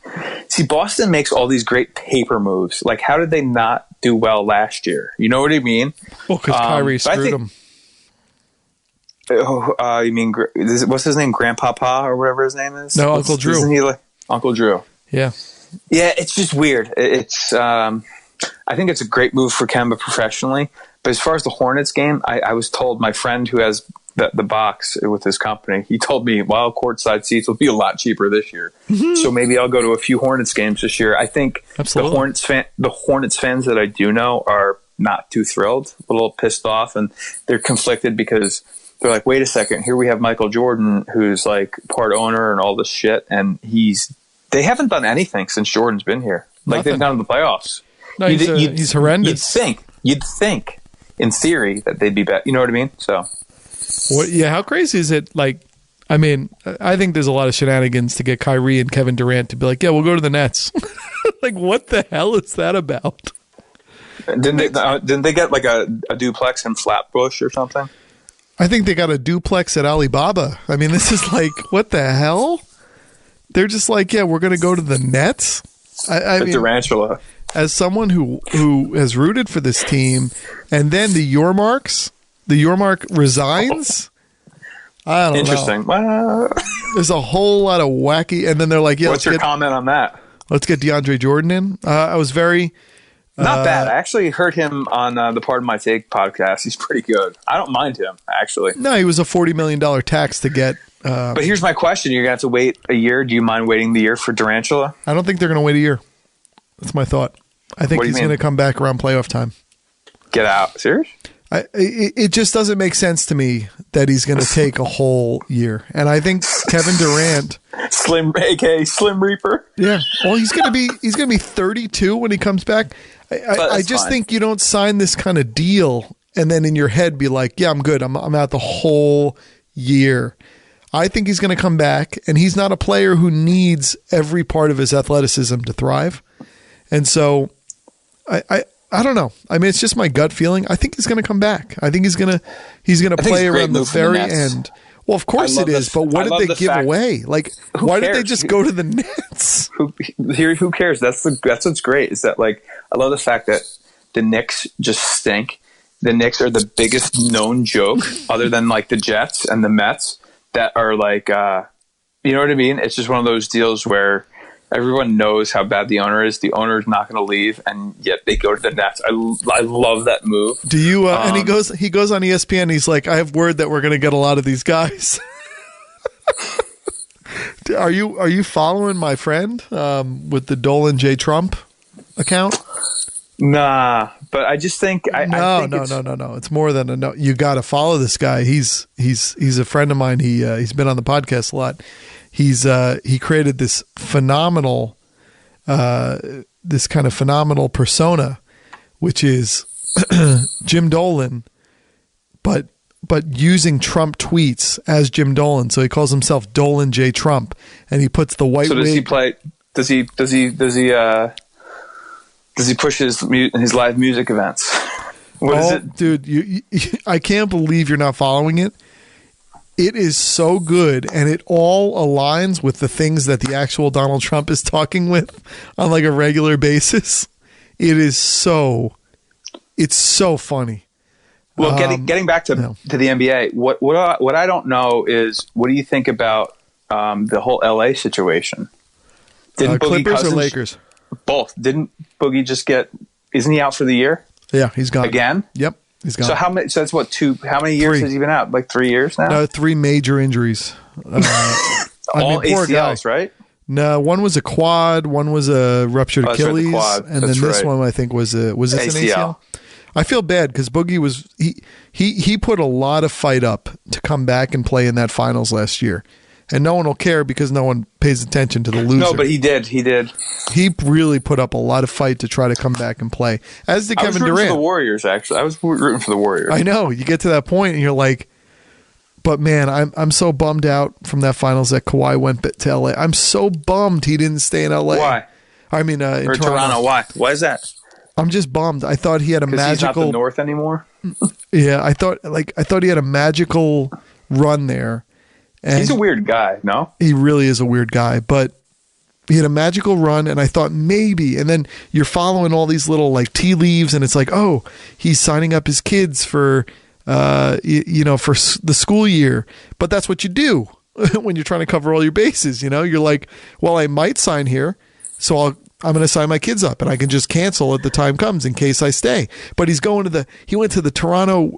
see, Boston makes all these great paper moves. Like, how did they not do well last year? You know what I mean? Well, because Kyrie screwed them. You mean, what's his name? Grandpapa or whatever his name is? No, Uncle Drew. Isn't he like Uncle Drew? Yeah. Yeah, it's just weird. It's, I think it's a great move for Kemba professionally. But as far as the Hornets game, I was told, my friend who has the box with his company, he told me, well, courtside seats will be a lot cheaper this year. Mm-hmm. So maybe I'll go to a few Hornets games this year. I think the Hornets fans that I do know are not too thrilled, a little pissed off, and they're conflicted because they're like, wait a second, here we have Michael Jordan, who's like part owner and all this shit, and they haven't done anything since Jordan's been here. Like they've gone to the playoffs. No, he's horrendous. You'd think, in theory, that they'd be better. You know what I mean? So, how crazy is it? Like, I mean, I think there's a lot of shenanigans to get Kyrie and Kevin Durant to be like, yeah, we'll go to the Nets. Like, what the hell is that about? Didn't they get like a duplex in Flatbush or something? I think they got a duplex at Alibaba. I mean, this is like, what the hell? They're just like, yeah, we're going to go to the Nets. I mean, Durantula. As someone who has rooted for this team, and then the Yormark resigns. I don't Interesting. know. There's a whole lot of wacky, and then they're like, yeah. What's your comment on that? Let's get DeAndre Jordan in. I was very. Not bad. I actually heard him on the Part of My Take podcast. He's pretty good. I don't mind him, actually. No, he was a $40 million tax to get. But here's my question. You're going to have to wait a year. Do you mind waiting the year for Durantula? I don't think they're going to wait a year. That's my thought. I think he's going to come back around playoff time. Get out. Serious? It just doesn't make sense to me that he's going to take a whole year. And I think Kevin Durant, aka Slim Reaper. Yeah. Well, he's going to be 32 when he comes back. I just think you don't sign this kind of deal and then in your head be like, yeah, I'm good. I'm out the whole year. I think he's going to come back, and he's not a player who needs every part of his athleticism to thrive. And so I don't know. I mean, it's just my gut feeling. I think he's going to come back. I think he's going to play around the very end. Well, of course it is, but what did they give away? Like, why did they just go to the Nets? Who cares? That's what's great is that, like, I love the fact that the Knicks just stink. The Knicks are the biggest known joke other than like the Jets and the Mets that are like, you know what I mean? It's just one of those deals where everyone knows how bad the owner is. The owner is not going to leave, and yet they go to the Nets. I love that move. Do you? And he goes on ESPN. And he's like, I have word that we're going to get a lot of these guys. Are you following my friend with the Dolan J. Trump account? Nah, but I just think No. It's more than a no. You got to follow this guy. He's a friend of mine. He's been on the podcast a lot. He created this phenomenal, this kind of phenomenal persona, which is Jim Dolan, but using Trump tweets as Jim Dolan. So he calls himself Dolan J. Trump, and he puts the white. So does wig. He play? Does he push his live music events? What is it, dude? I can't believe you're not following it. It is so good, and it all aligns with the things that the actual Donald Trump is talking with on like a regular basis. It's so funny. Well, getting back to the NBA, what I don't know is, what do you think about the whole LA situation? Didn't Clippers or Lakers? Both. Didn't Boogie just isn't he out for the year? Yeah, he's gone. Again? Yep. He's gone. So how many years has he been out? Like 3 years now? No, 3 major injuries. All ACLs, right? No, one was a quad, one was a ruptured Achilles, right, and then this one I think was this an ACL? I feel bad because Boogie was he put a lot of fight up to come back and play in that finals last year, and no one will care because no one pays attention to the loser. No, but he did. He really put up a lot of fight to try to come back and play. As did Kevin Durant. I was rooting for the Warriors. Actually, I was rooting for the Warriors. I know you get to that point and you're like. But man, I'm so bummed out from that finals that Kawhi went to LA. I'm so bummed he didn't stay in LA. Why? I mean, in Toronto. Why? Why is that? I'm just bummed. I thought he had a magical. He's not the North anymore. Yeah, I thought he had a magical run there. And he's a weird guy. No, he really is a weird guy. But he had a magical run, and I thought maybe. And then you're following all these little like tea leaves, and it's like, oh, he's signing up his kids for. For the school year, but that's what you do when you're trying to cover all your bases. You're like, well, I might sign here, so I'm going to sign my kids up, and I can just cancel at the time comes in case I stay. But he went to the Toronto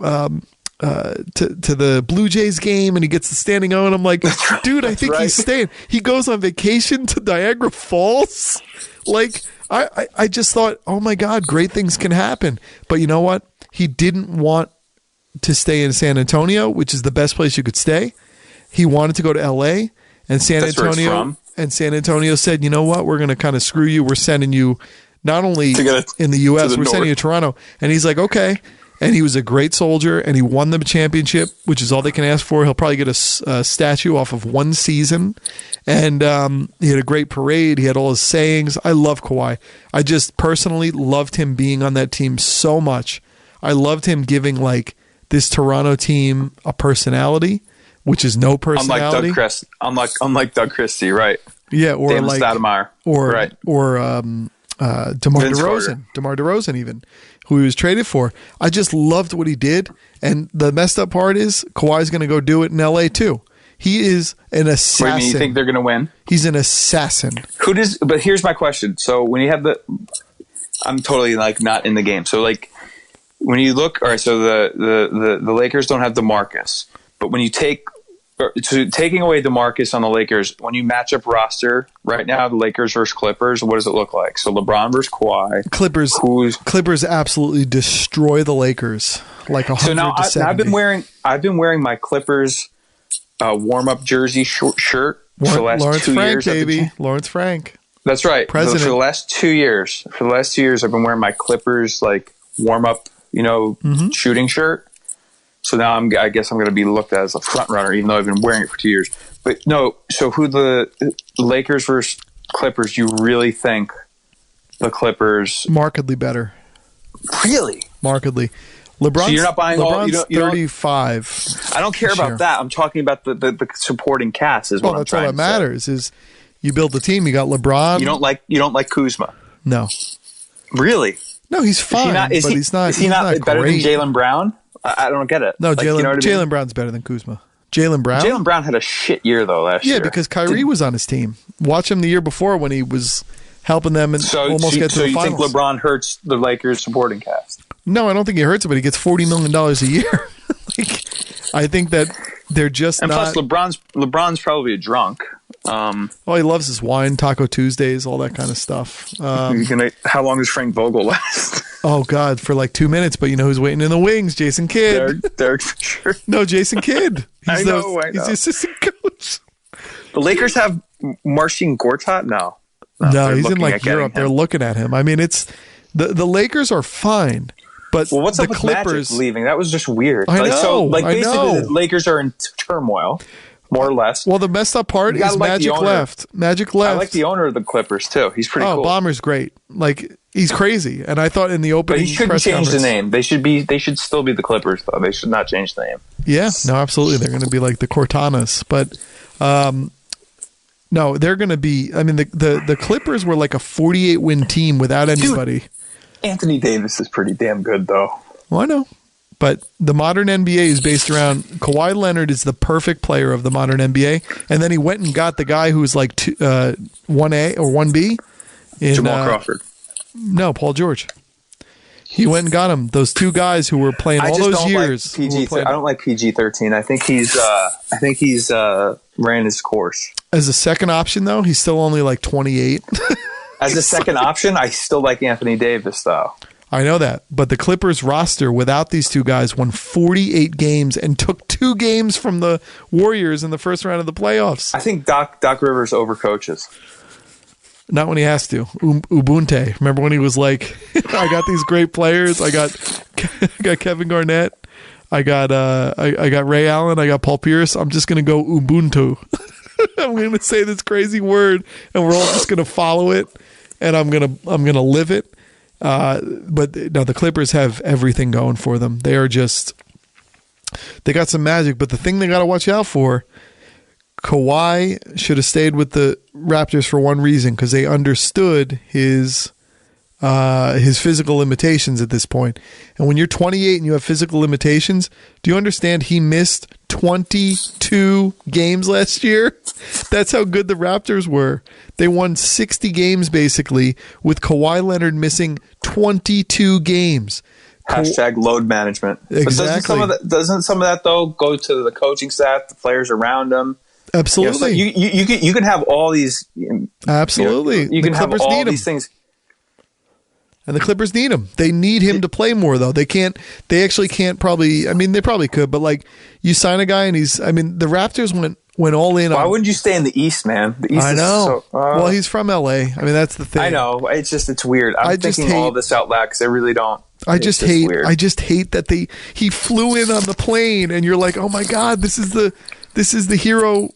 to the Blue Jays game, and he gets the standing O, and I'm like, dude, I think he's staying. He goes on vacation to Niagara Falls. Like I just thought, oh my God, great things can happen. But you know what? He didn't want to stay in San Antonio, which is the best place you could stay. He wanted to go to LA, and San Antonio said, you know what, we're going to kind of screw you. We're sending you not only in the US, we're sending you to Toronto. And he's like, okay. And he was a great soldier, and he won the championship, which is all they can ask for. He'll probably get a statue off of one season. And he had a great parade. He had all his sayings. I love Kawhi. I just personally loved him being on that team so much. I loved him giving like this Toronto team a personality, which is no personality. Unlike Doug Christie, right? Yeah, or Damon Stoudemire, right? Or DeMar DeRozan, even who he was traded for. I just loved what he did, and the messed up part is Kawhi's going to go do it in LA too. He is an assassin. Wait, you think they're going to win? He's an assassin. But here's my question. So when you have I'm totally like not in the game. So like. When you look, all right, so the Lakers don't have DeMarcus, but when you taking away DeMarcus on the Lakers, when you match up roster right now, the Lakers versus Clippers, what does it look like? So LeBron versus Kawhi. Clippers absolutely destroy the Lakers like 100 So now to 70. I've been wearing my Clippers warm up jersey shirt for the last Lawrence 2 Frank, years. Baby, Lawrence Frank. That's right. President. For the last 2 years, I've been wearing my Clippers like warm up. Shooting shirt. So now I guess I'm going to be looked at as a front runner, even though I've been wearing it for 2 years. But no, so who the Lakers versus Clippers? You really think the Clippers markedly better? Really, markedly. LeBron's, so you're not buying LeBron's all. 35. I don't care about that. I'm talking about the supporting cast. Is what I'm trying to say. That's all that matters. Is you build the team. You got LeBron. You don't like Kuzma. No. Really. No, he's fine, but he's not. Is he not better great. than Jaylen Brown? I don't get it. No, Jaylen Brown's better than Kuzma. Jaylen Brown had a shit year though last year. Yeah, because Kyrie was on his team. Watch him the year before when he was helping them and almost get to the finals. So you think LeBron hurts the Lakers supporting cast? No, I don't think he hurts it, but he gets $40 million a year. I think that they're just and plus LeBron's probably a drunk. He loves his wine, Taco Tuesdays, all that kind of stuff. How long does Frank Vogel last? Oh God, for like 2 minutes. But you know who's waiting in the wings? Jason Kidd. Derek Fisher. No, Jason Kidd. I know. He's the assistant coach. The Lakers have Marcin Gortat now. No, he's in like Europe. They're looking at him. I mean, it's the Lakers are fine. But what's up with Clippers Magic leaving? That was just weird. I know. Basically, the Lakers are in turmoil. More or less. Well, the messed up part is Magic left. Magic left. I like the owner of the Clippers too. He's pretty cool. Bomber's great. Like he's crazy. And I thought in the opening, but he shouldn't change the name. They should still be the Clippers though. They should not change the name. Yeah, no, absolutely. They're going to be like the Cortanas, but no, they're going to be. I mean, the Clippers were like a 48-win team without anybody. Dude, Anthony Davis is pretty damn good though. Well, I know. But the modern NBA is based around Kawhi Leonard is the perfect player of the modern NBA, and then he went and got the guy who's like 1A or 1B. Jamal Crawford. No, Paul George. He went and got him. Those two guys who were playing all those years. I don't like PG-13. I think he's ran his course. As a second option, though, he's still only like 28. As a second option, I still like Anthony Davis, though. I know that. But the Clippers roster without these two guys won 48 games and took 2 games from the Warriors in the first round of the playoffs. I think Doc Rivers overcoaches. Not when he has to. Ubuntu. Remember when he was like, I got these great players. I got Kevin Garnett. I got Ray Allen. I got Paul Pierce. I'm just going to go Ubuntu. I'm going to say this crazy word, and we're all just going to follow it, and I'm going to live it. But no, the Clippers have everything going for them. They got some magic, but the thing they got to watch out for, Kawhi should have stayed with the Raptors for one reason, because they understood his physical limitations at this point. And when you're 28 and you have physical limitations, do you understand he missed 22 games last year? That's how good the Raptors were. They won 60 games basically with Kawhi Leonard missing 22 games. Hashtag load management. Exactly. But doesn't some of that though go to the coaching staff, the players around them? Absolutely. You can have all these. Absolutely. You can have all these things. And the Clippers need him. They need him to play more, though. They actually can't probably. I mean, they probably could, but like you sign a guy and the Raptors went all in. Why wouldn't you stay in the East, man? The East I know. Is so, well, he's from LA. I mean, that's the thing. I know. It's weird. I'm thinking all this out loud because I really don't. I just hate that he flew in on the plane and you're like, oh my God, this is the hero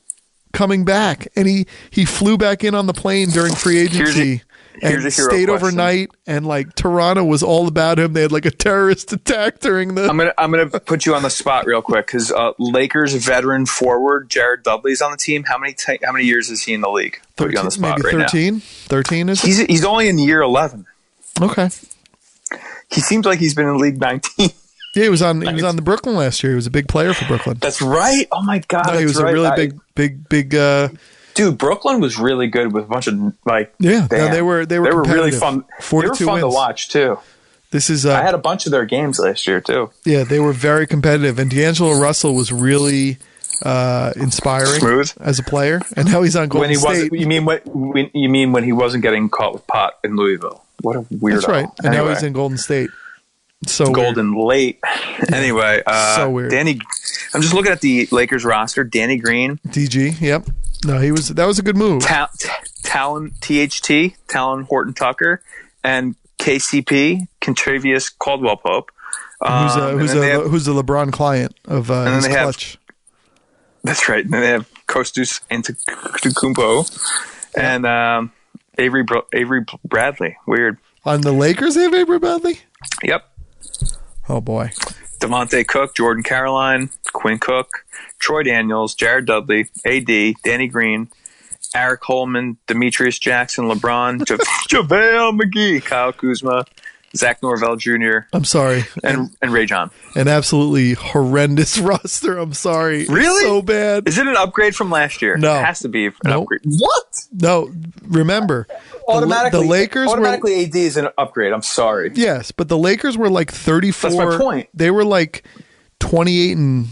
coming back, and he flew back in on the plane during free agency. And stayed overnight, and like Toronto was all about him. They had like a terrorist attack during the. I'm gonna put you on the spot real quick because Lakers veteran forward Jared Dudley's on the team. How many years is he in the league? 13, put you on the spot maybe right 13? now. 13 is. He's only in year 11. Okay. He seems like he's been in the league 19. Yeah, he was on the Brooklyn last year. He was a big player for Brooklyn. That's right. Oh my God, no, he was right. a really big. Dude, Brooklyn was really good with a bunch of like. Yeah, no, they were really fun. They were fun to watch too. This is. I had a bunch of their games last year too. Yeah, they were very competitive, and D'Angelo Russell was really inspiring, smooth as a player. And now he's on Golden State. You mean when he wasn't getting caught with pot in Louisville? What a weirdo. That's right. And now he's in Golden State. So golden weird. Late. Anyway, so weird. I'm just looking at the Lakers roster. Danny Green, DG. Yep. No, that was a good move. Talon Horton Tucker, and KCP, Kentavious Caldwell Pope. Who's the LeBron client of his clutch? That's right. And then they have Kostas Antetokounmpo and Avery Bradley. Weird. On the Lakers, they have Avery Bradley? Yep. Oh, boy. Devontae Cook, Jordan Caroline, Quinn Cook, Troy Daniels, Jared Dudley, AD, Danny Green, Eric Holman, Demetrius Jackson, LeBron, JaVale McGee, Kyle Kuzma, Zach Norvell Jr. I'm sorry. And Ray John. An absolutely horrendous roster. I'm sorry. Really? It's so bad. Is it an upgrade from last year? No. It has to be an upgrade. What? No. Remember, the Lakers automatically AD is an upgrade. I'm sorry. Yes, but the Lakers were like 34. That's my point. They were like 28 and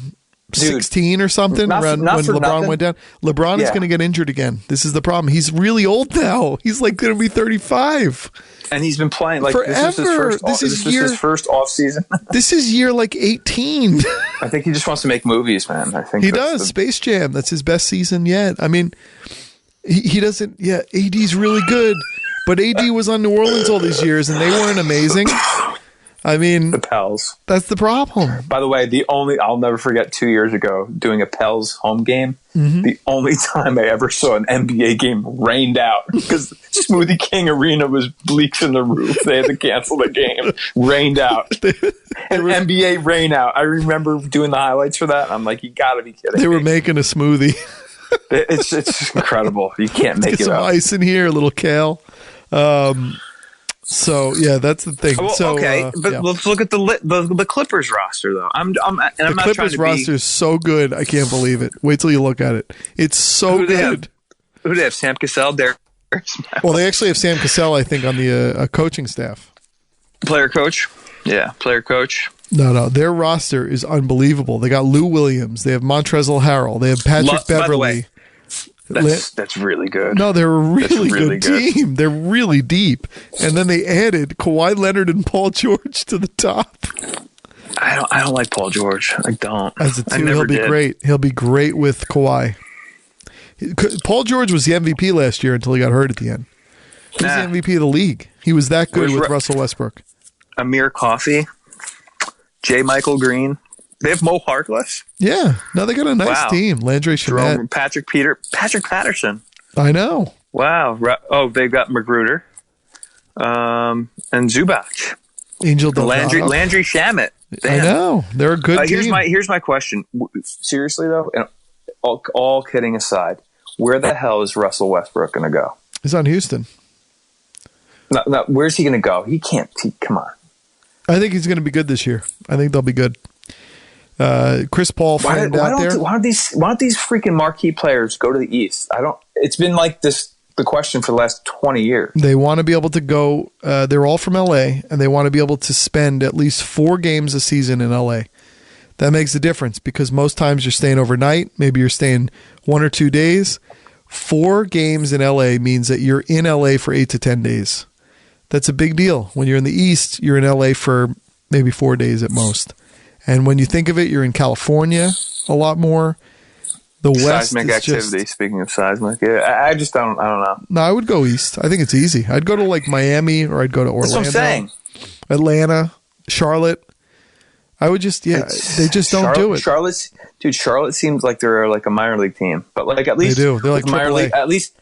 16 or something when LeBron went down. LeBron is going to get injured again. This is the problem. He's really old now. He's like going to be 35. And he's been playing like forever. This is his first off season. This is year like 18. I think he just wants to make movies, man. I think he does. Space Jam. That's his best season yet. I mean, he doesn't. Yeah, AD's really good, but AD was on New Orleans all these years, and they weren't amazing. I mean, the Pels. That's the problem. By the way, I'll never forget 2 years ago doing a Pels home game. Mm-hmm. The only time I ever saw an NBA game rained out because Smoothie King Arena was bleaching the roof. They had to cancel the game. Rained out. NBA rain out. I remember doing the highlights for that. I'm like, you got to be kidding me. They were making a smoothie. It's incredible. You can't make Get it some up. ice in here, a little kale. So yeah, that's the thing. Well, so, okay, but yeah. let's look at the Clippers roster though. I'm not Clippers trying to roster is so good. I can't believe it. Wait till you look at it. It's so good. Who do they have? Sam Cassell, Derek. Well, they actually have Sam Cassell, I think, on the coaching staff. Player coach. Yeah, player coach. No. Their roster is unbelievable. They got Lou Williams. They have Montrezl Harrell. They have Patrick Beverley. By the way, that's really good. No, they're a really good team. They're really deep. And then they added Kawhi Leonard and Paul George to the top. I don't like Paul George. I don't. As a two, he'll be great. He'll be great with Kawhi. Paul George was the MVP last year until he got hurt at the end. He was the MVP of the league. He was that good with Russell Westbrook. Amir Coffey, J. Michael Green. They have Mo Harkless. Yeah. No, they got a nice team. Landry Shamet. Patrick Patterson. I know. Wow. Oh, they've got Magruder. And Zubac. Angel Delgado. Landry Shamet. Damn. I know. They're a good team. Here's my question. Seriously, though, all kidding aside, where the hell is Russell Westbrook going to go? He's on Houston. No, where's he going to go? He can't. Come on. I think he's going to be good this year. I think they'll be good. Chris Paul found out there. Why don't these freaking marquee players go to the East? It's been like this. The question for the last 20 years. They want to be able to go. They're all from LA, and they want to be able to spend at least 4 games a season in LA. That makes a difference because most times you're staying overnight. Maybe you're staying 1 or 2 days. 4 games in LA means that you're in LA for 8 to 10 days. That's a big deal. When you're in the East, you're in LA for maybe 4 days at most. And when you think of it, you're in California a lot more. The West seismic activity. Speaking of seismic, yeah, I just don't know. No, I would go East. I think it's easy. I'd go to like Miami or I'd go to Orlando. That's what I'm saying. Atlanta, Charlotte. I would just, they just don't do it. Charlotte seems like they're like a minor league team, but like at least they do. They're like minor league. At least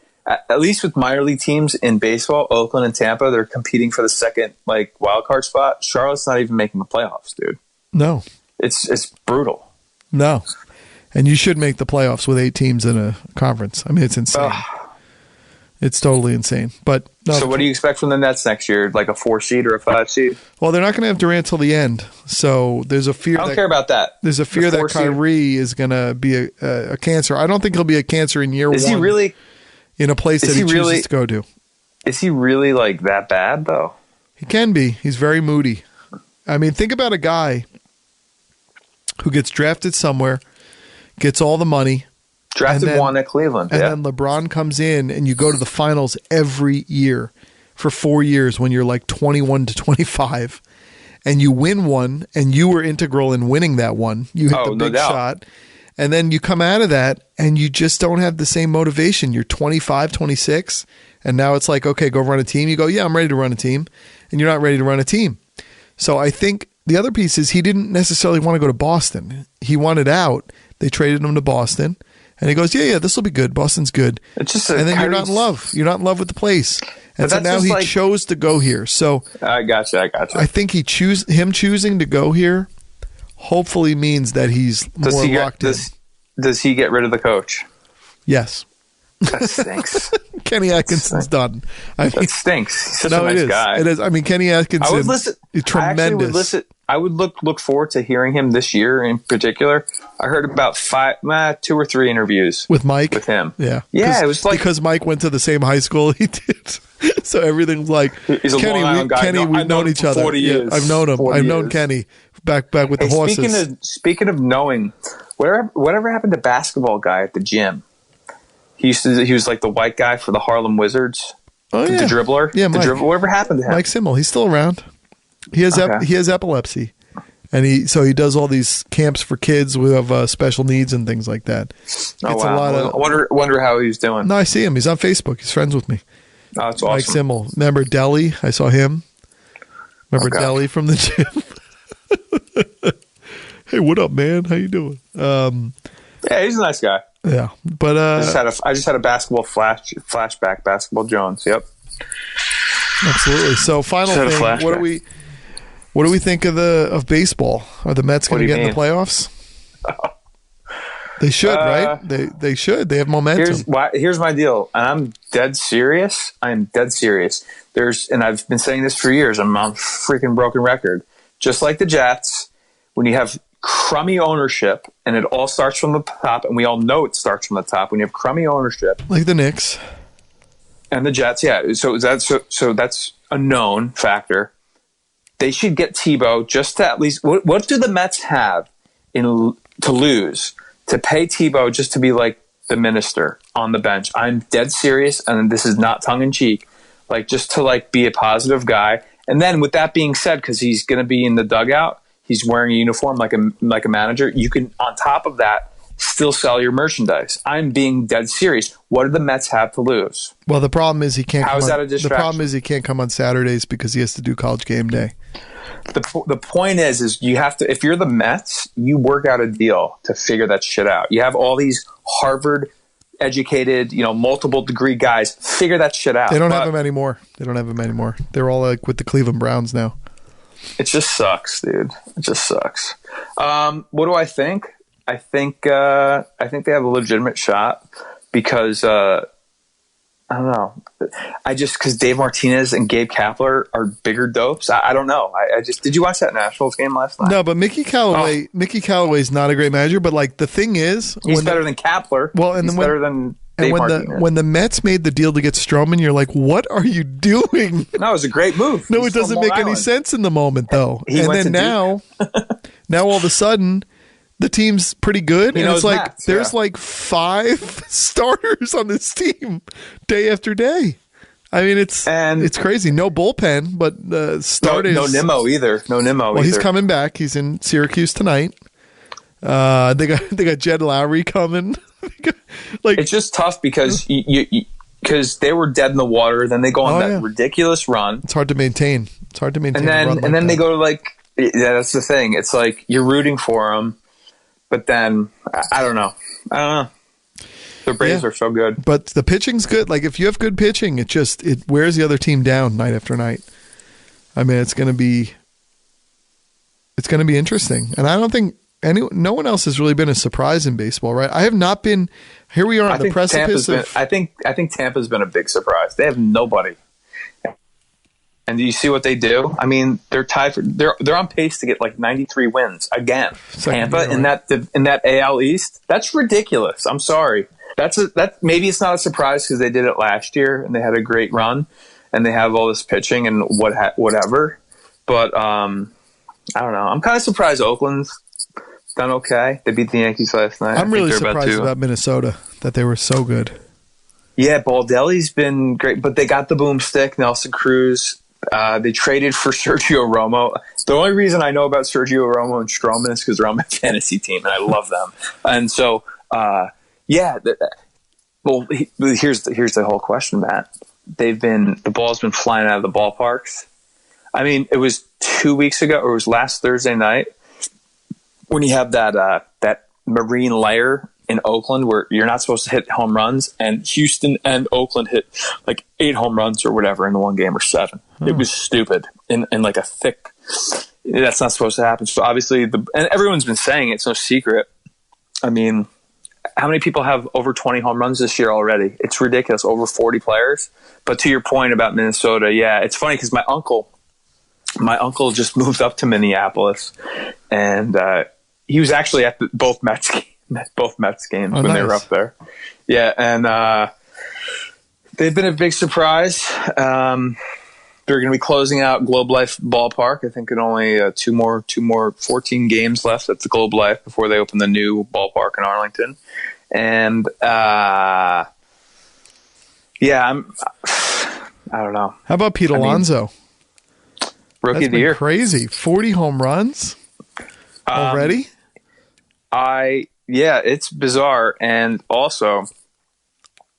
with minor league teams in baseball, Oakland and Tampa, they're competing for the second like wild card spot. Charlotte's not even making the playoffs, dude. No, it's brutal. No, and you should make the playoffs with 8 teams in a conference. I mean, it's insane. It's totally insane. But no, so, what do you expect from the Nets next year? Like a 4 seed or a 5 seed? Well, they're not going to have Durant till the end. So there's a fear. I don't care about that. There's a fear that Kyrie is going to be a cancer. I don't think he'll be a cancer in year 1. Is he really in a place that he chooses to go to? Is he really like that bad though? He can be. He's very moody. I mean, think about a guy who gets drafted somewhere, gets all the money. Drafted one at Cleveland. And then LeBron comes in and you go to the finals every year for 4 years when you're like 21 to 25 and you win one and you were integral in winning that one. You hit the big shot. And then you come out of that and you just don't have the same motivation. You're 25, 26 and now it's like, okay, go run a team. You go, yeah, I'm ready to run a team. And you're not ready to run a team. So I think the other piece is he didn't necessarily want to go to Boston. He wanted out. They traded him to Boston. And he goes, yeah, this will be good. Boston's good. It's just and then you're not in love. You're not in love with the place. And so now he chose to go here. So I got you. I think him choosing to go here hopefully means that he's more locked in. Does he get rid of the coach? Yes. That stinks. Kenny Atkinson's done. That stinks. He's such a nice guy. It is. I mean, Kenny Atkinson is tremendous. I would look forward to hearing him this year in particular. I heard about 2 or 3 interviews with Mike. With him, yeah. It was like because Mike went to the same high school he did, so everything's like he's a Long Island guy. Kenny, we've known each other. 40 years. Yeah, I've known him. I've known Kenny back with the horses. Speaking of knowing, whatever happened to basketball guy at the gym? He was like the white guy for the Harlem Wizards. Oh yeah, the dribbler. Yeah, Mike. Whatever happened to him? Mike Simmel. He's still around. He has epilepsy, and he does all these camps for kids who have special needs and things like that. Oh wow! I wonder how he's doing. No, I see him. He's on Facebook. He's friends with me. Oh, that's awesome. Mike Simmel. Remember Deli? I saw him. Remember Deli from the gym? Hey, what up, man? How you doing? Yeah, he's a nice guy. Yeah, but I just had a basketball flashback. Basketball Jones. Yep. Absolutely. So final thing. What do we think of baseball? Are the Mets going to get in the playoffs? They should, right? They should. They have momentum. Here's my deal, and I'm dead serious. I'm dead serious. And I've been saying this for years. I'm on freaking broken record. Just like the Jets, when you have crummy ownership, and it all starts from the top, and we all know it starts from the top. When you have crummy ownership, like the Knicks and the Jets, yeah. So that's a known factor. they should get Tebow just to at least. What do the Mets have to lose to pay Tebow just to be like the minister on the bench? I'm dead serious, and this is not tongue in cheek. Like, just to like be a positive guy. And then with that being said, because he's going to be in the dugout, he's wearing a uniform like a manager. You can, on top of that, still sell your merchandise. I'm being dead serious. What do the Mets have to lose? Well, the problem is he can't. How is that a distraction? The problem is he can't come on Saturdays because he has to do College Game Day. The point is you have to. If you're the Mets, you work out a deal to figure that shit out. You have all these Harvard educated, multiple degree guys. Figure that shit out. They don't have them anymore. They're all like with the Cleveland Browns now. It just sucks, dude. It just sucks. What do I think? I think they have a legitimate shot because I don't know. Because Dave Martinez and Gabe Kapler are bigger dopes. I don't know. I just did you watch that Nationals game last night? No, but Mickey Callaway's not a great manager. But like the thing is, he's better than Kapler. Well, and he's better than Dave Martinez. When the Mets made the deal to get Stroman, you're like, what are you doing? No, it was a great move. No, it doesn't make any sense in the moment though. And then now all of a sudden, the team's pretty good, and it's like there's like 5 starters on this team day after day. I mean, it's crazy. No bullpen, but starters. No Nimmo either. Well, he's coming back. He's in Syracuse tonight. They got Jed Lowry coming. It's just tough because because they were dead in the water. Then they go on that ridiculous run. It's hard to maintain. And then they go to that's the thing. It's like you're rooting for them. But then, I don't know. The Braves are so good. But the pitching's good. Like, if you have good pitching, it wears the other team down night after night. I mean, it's going to be interesting. And I don't think no one else has really been a surprise in baseball, right? I have not been. Here we are on the precipice of. I think Tampa's been a big surprise. They have nobody. And do you see what they do? I mean, they're tied for they're on pace to get like 93 wins again. Tampa in that AL East. That's ridiculous. I'm sorry. That maybe it's not a surprise because they did it last year and they had a great run and they have all this pitching and whatever. But I don't know. I'm kind of surprised Oakland's done okay. They beat the Yankees last night. I'm really surprised about Minnesota that they were so good. Yeah, Baldelli's been great, but they got the boomstick, Nelson Cruz. They traded for Sergio Romo. The only reason I know about Sergio Romo and Stroman is because they're on my fantasy team, and I love them. And so, here's the whole question, Matt. The ball's been flying out of the ballparks. I mean, it was 2 weeks ago, or it was last Thursday night, when you have that marine layer in Oakland where you're not supposed to hit home runs, and Houston and Oakland hit like 8 home runs or whatever in the one game, or 7. It was stupid in like a thick. That's not supposed to happen. So obviously, and everyone's been saying it's no secret. I mean, how many people have over 20 home runs this year already? It's ridiculous. Over 40 players. But to your point about Minnesota, yeah, it's funny because my uncle just moved up to Minneapolis, and he was actually at both Mets games when they were up there. Yeah, and they've been a big surprise. They're going to be closing out Globe Life Ballpark. I think in only two more 14 games left at the Globe Life before they open the new ballpark in Arlington. And I don't know. How about Pete Alonso? Rookie of the year. Crazy. 40 home runs already? It's bizarre. And also,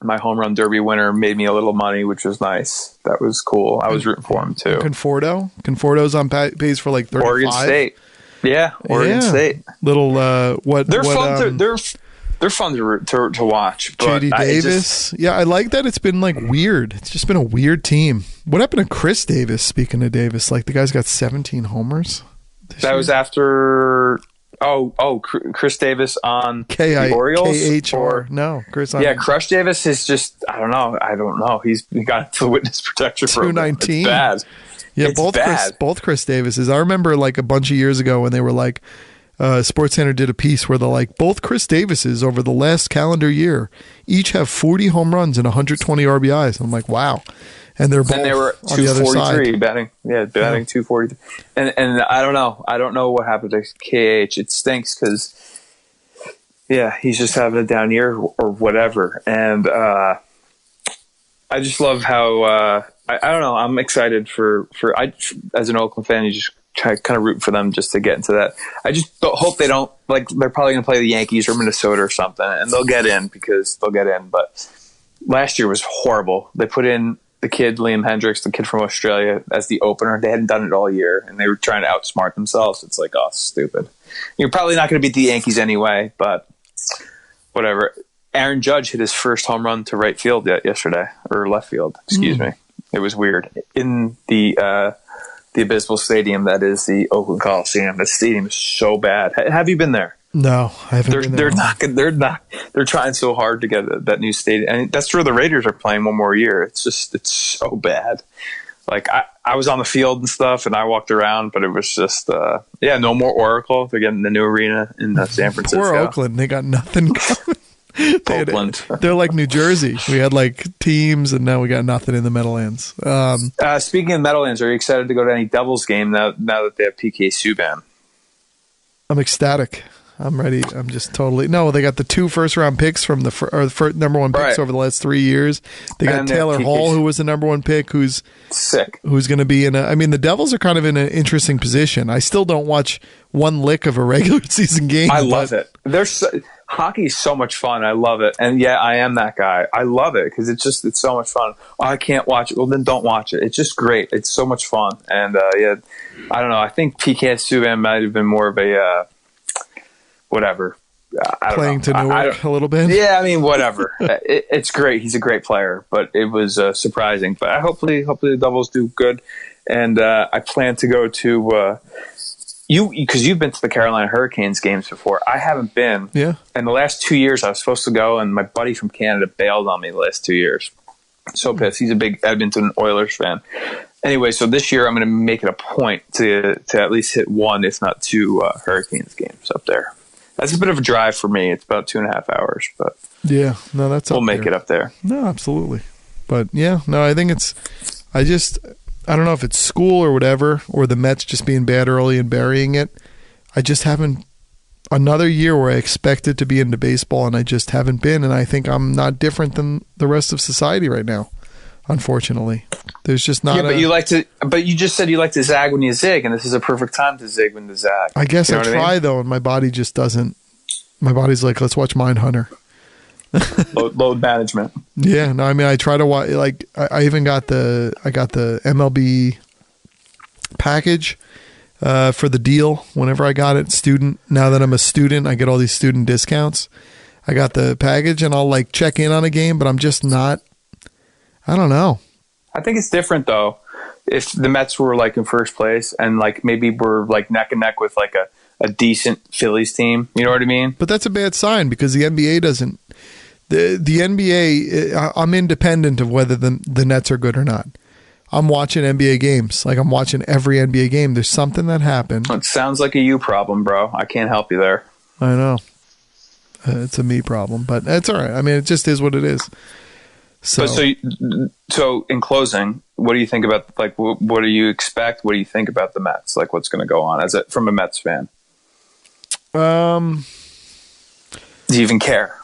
my home run derby winner made me a little money, which was nice. That was cool. I was rooting for him too. Conforto's on pace for like 35. Oregon State. Yeah, Oregon State. Little they're fun. They're fun to watch. JD Davis. I like that. It's been like weird. It's just been a weird team. What happened to Chris Davis? Speaking of Davis, like the guy's got 17 homers. That was after. Chris Davis on the Orioles? KHR. No, Chris. Crush Davis is just, I don't know. He got into the witness protection program. 219. It's bad. Yeah, it's bad. Both Chris Davises. I remember like a bunch of years ago when they were like, SportsCenter did a piece where they're like, both Chris Davises over the last calendar year each have 40 home runs and 120 RBIs. I'm like, wow. And they're both and they were on the other side. batting 243. And I don't know what happened to KH. It stinks because, he's just having a down year or whatever. And I just love how I don't know. I'm excited for as an Oakland fan, you just kind of root for them just to get into that. I just hope they don't, like, they're probably going to play the Yankees or Minnesota or something, and they'll get in because they'll get in. But last year was horrible. They put in the kid, Liam Hendricks, the kid from Australia, as the opener. They hadn't done it all year, and they were trying to outsmart themselves. It's like, oh, stupid. You're probably not going to beat the Yankees anyway, but whatever. Aaron Judge hit his first home run to right field yesterday, or left field, excuse me. It was weird. In the abysmal stadium that is the Oakland Coliseum. That stadium is so bad. Have you been there? No, I haven't been there. They're trying so hard to get that new stadium. And that's where the Raiders are playing one more year. It's so bad. Like, I was on the field and stuff, and I walked around, but it was just, no more Oracle. They're getting the new arena in San Francisco. Poor Oakland. They got nothing going. Oakland. They're like New Jersey. We had like teams, and now we got nothing in the Meadowlands. Speaking of Meadowlands, are you excited to go to any Devils game now that they have PK Subban? I'm ecstatic. I'm ready. I'm just totally they got the 2 first-round picks from the number 1 picks over the last 3 years. They got Taylor Hall, who was the number 1 pick, who's sick. Who's going to be in the Devils are kind of in an interesting position. I still don't watch one lick of a regular season game. I love it. Hockey is so much fun. I love it. And I am that guy. I love it because it's so much fun. Oh, I can't watch it. Well, then don't watch it. It's just great. It's so much fun. And I don't know. I think PK Subban might have been more of a whatever. Playing to Newark a little bit. Yeah, I mean, whatever. It's great. He's a great player, but it was surprising. But hopefully the Devils do good. And I plan to go to because you've been to the Carolina Hurricanes games before. I haven't been. Yeah. And the last 2 years I was supposed to go, and my buddy from Canada bailed on me the last 2 years. So pissed. He's a big Edmonton Oilers fan. Anyway, so this year I'm going to make it a point to at least hit 1, if not 2 Hurricanes games up there. That's a bit of a drive for me. It's about 2.5 hours, but we'll make it up there. No, absolutely. But I think I don't know if it's school or whatever, or the Mets just being bad early and burying it. I just haven't another year where I expected to be into baseball, and I just haven't been. And I think I'm not different than the rest of society right now. Unfortunately, there's just not. Yeah, but you just said you like to zag when you zig, and this is a perfect time to zig when to zag. I guess I try though, and my body just doesn't. My body's like, let's watch Mindhunter. Load management. Yeah, no, I mean, I try to watch. Like, I even got the MLB package for the deal whenever I got it. Student. Now that I'm a student, I get all these student discounts. I got the package, and I'll like check in on a game, but I'm just not. I don't know. I think it's different though. If the Mets were like in first place, and like maybe we're like neck and neck with like a decent Phillies team, you know what I mean? But that's a bad sign because the NBA doesn't. The NBA, I'm independent of whether the Nets are good or not. I'm watching NBA games. Like, I'm watching every NBA game. There's something that happened. It sounds like a you problem, bro. I can't help you there. I know. It's a me problem, but it's all right. I mean, it just is what it is. So in closing, what do you think about, like, what do you expect? What do you think about the Mets? Like, what's going to go on from a Mets fan? Do you even care?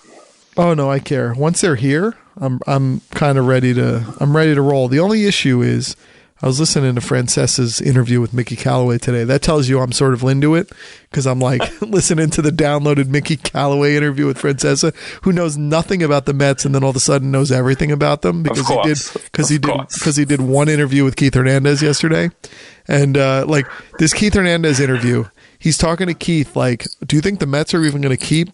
Oh no, I care. Once they're here, I'm kind of ready to roll. The only issue is I was listening to Francesa's interview with Mickey Callaway today. That tells you I'm sort of into it because I'm like listening to the downloaded Mickey Callaway interview with Francesa, who knows nothing about the Mets and then all of a sudden knows everything about them because he did one interview with Keith Hernandez yesterday, and like this Keith Hernandez interview, he's talking to Keith like, "Do you think the Mets are even going to keep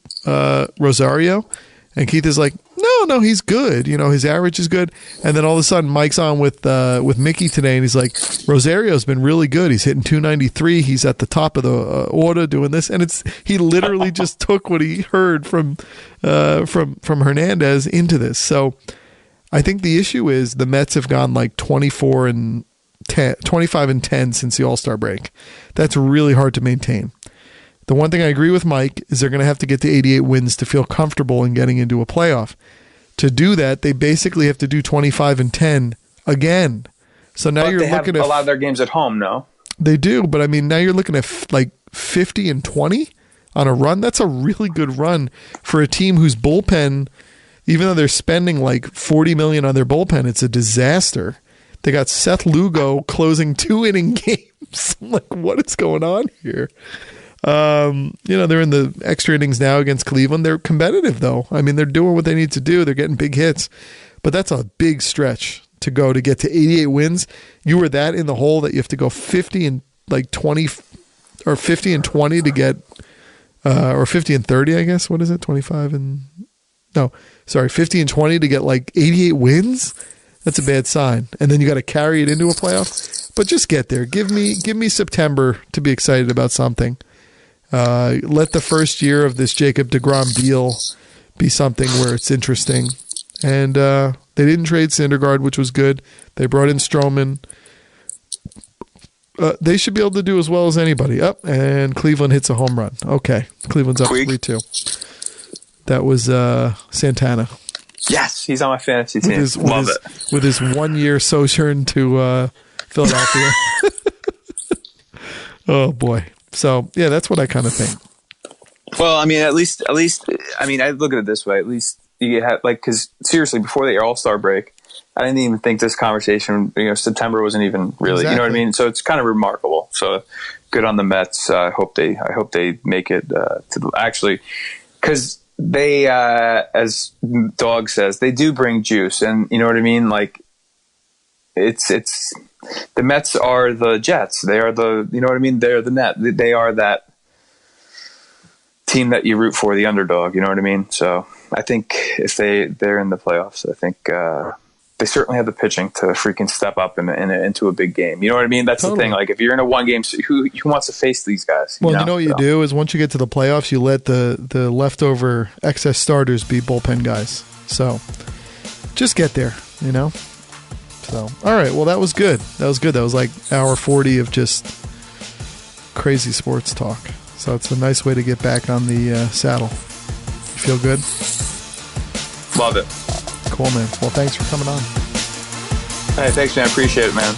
Rosario?" And Keith is like, no, he's good. You know, his average is good. And then all of a sudden, Mike's on with Mickey today, and he's like, Rosario's been really good. He's hitting 293. He's at the top of the order doing this, and he literally just took what he heard from Hernandez into this. So I think the issue is the Mets have gone like 25 and 10 since the All-Star break. That's really hard to maintain. The one thing I agree with Mike is they're going to have to get to 88 wins to feel comfortable in getting into a playoff. To do that, they basically have to do 25-10 again. So now you're looking at a lot of their games at home. No, they do, but I mean now you're looking at like 50-20 on a run. That's a really good run for a team whose bullpen, even though they're spending like $40 million on their bullpen, it's a disaster. They got Seth Lugo closing 2-inning games. I'm like, what is going on here? They're in the extra innings now against Cleveland. They're competitive, though. I mean, they're doing what they need to do. They're getting big hits. But that's a big stretch to go to get to 88 wins. You were that in the hole that you have to go 50-20 or 50-20 to get, or 50-30, I guess. What is it? 50-20 to get like 88 wins? That's a bad sign. And then you got to carry it into a playoff. But just get there. Give me September to be excited about something. Let the first year of this Jacob deGrom deal be something where it's interesting. And they didn't trade Syndergaard, which was good. They brought in Stroman. They should be able to do as well as anybody. And Cleveland hits a home run. Okay, Cleveland's up 3-2. That was Santana. Yes, he's on my fantasy team. Love it. With his 1-year sojourn to Philadelphia. Oh, boy. So, yeah, that's what I kind of think. Well, I mean, at least, I mean, I look at it this way. At least you have, like, because seriously, before the All-Star break, I didn't even think this conversation, September wasn't even really, You know what I mean? So it's kind of remarkable. So good on the Mets. I hope they make it actually, because they, as Dog says, they do bring juice, and you know what I mean? Like, it's the Mets are the Jets. They are the, you know what I mean? They're the net. They are that team that you root for, the underdog. You know what I mean? So I think if they're in the playoffs, I think they certainly have the pitching to freaking step up into a big game. You know what I mean? That's totally the thing. Like, if you're in a one game, who wants to face these guys? Well, you know what you do is once you get to the playoffs, you let the leftover excess starters be bullpen guys. So just get there, So, all right. Well, that was good. That was like hour 40 of just crazy sports talk. So it's a nice way to get back on the saddle. You feel good? Love it. Cool, man. Well, thanks for coming on. Hey, thanks, man. I appreciate it, man.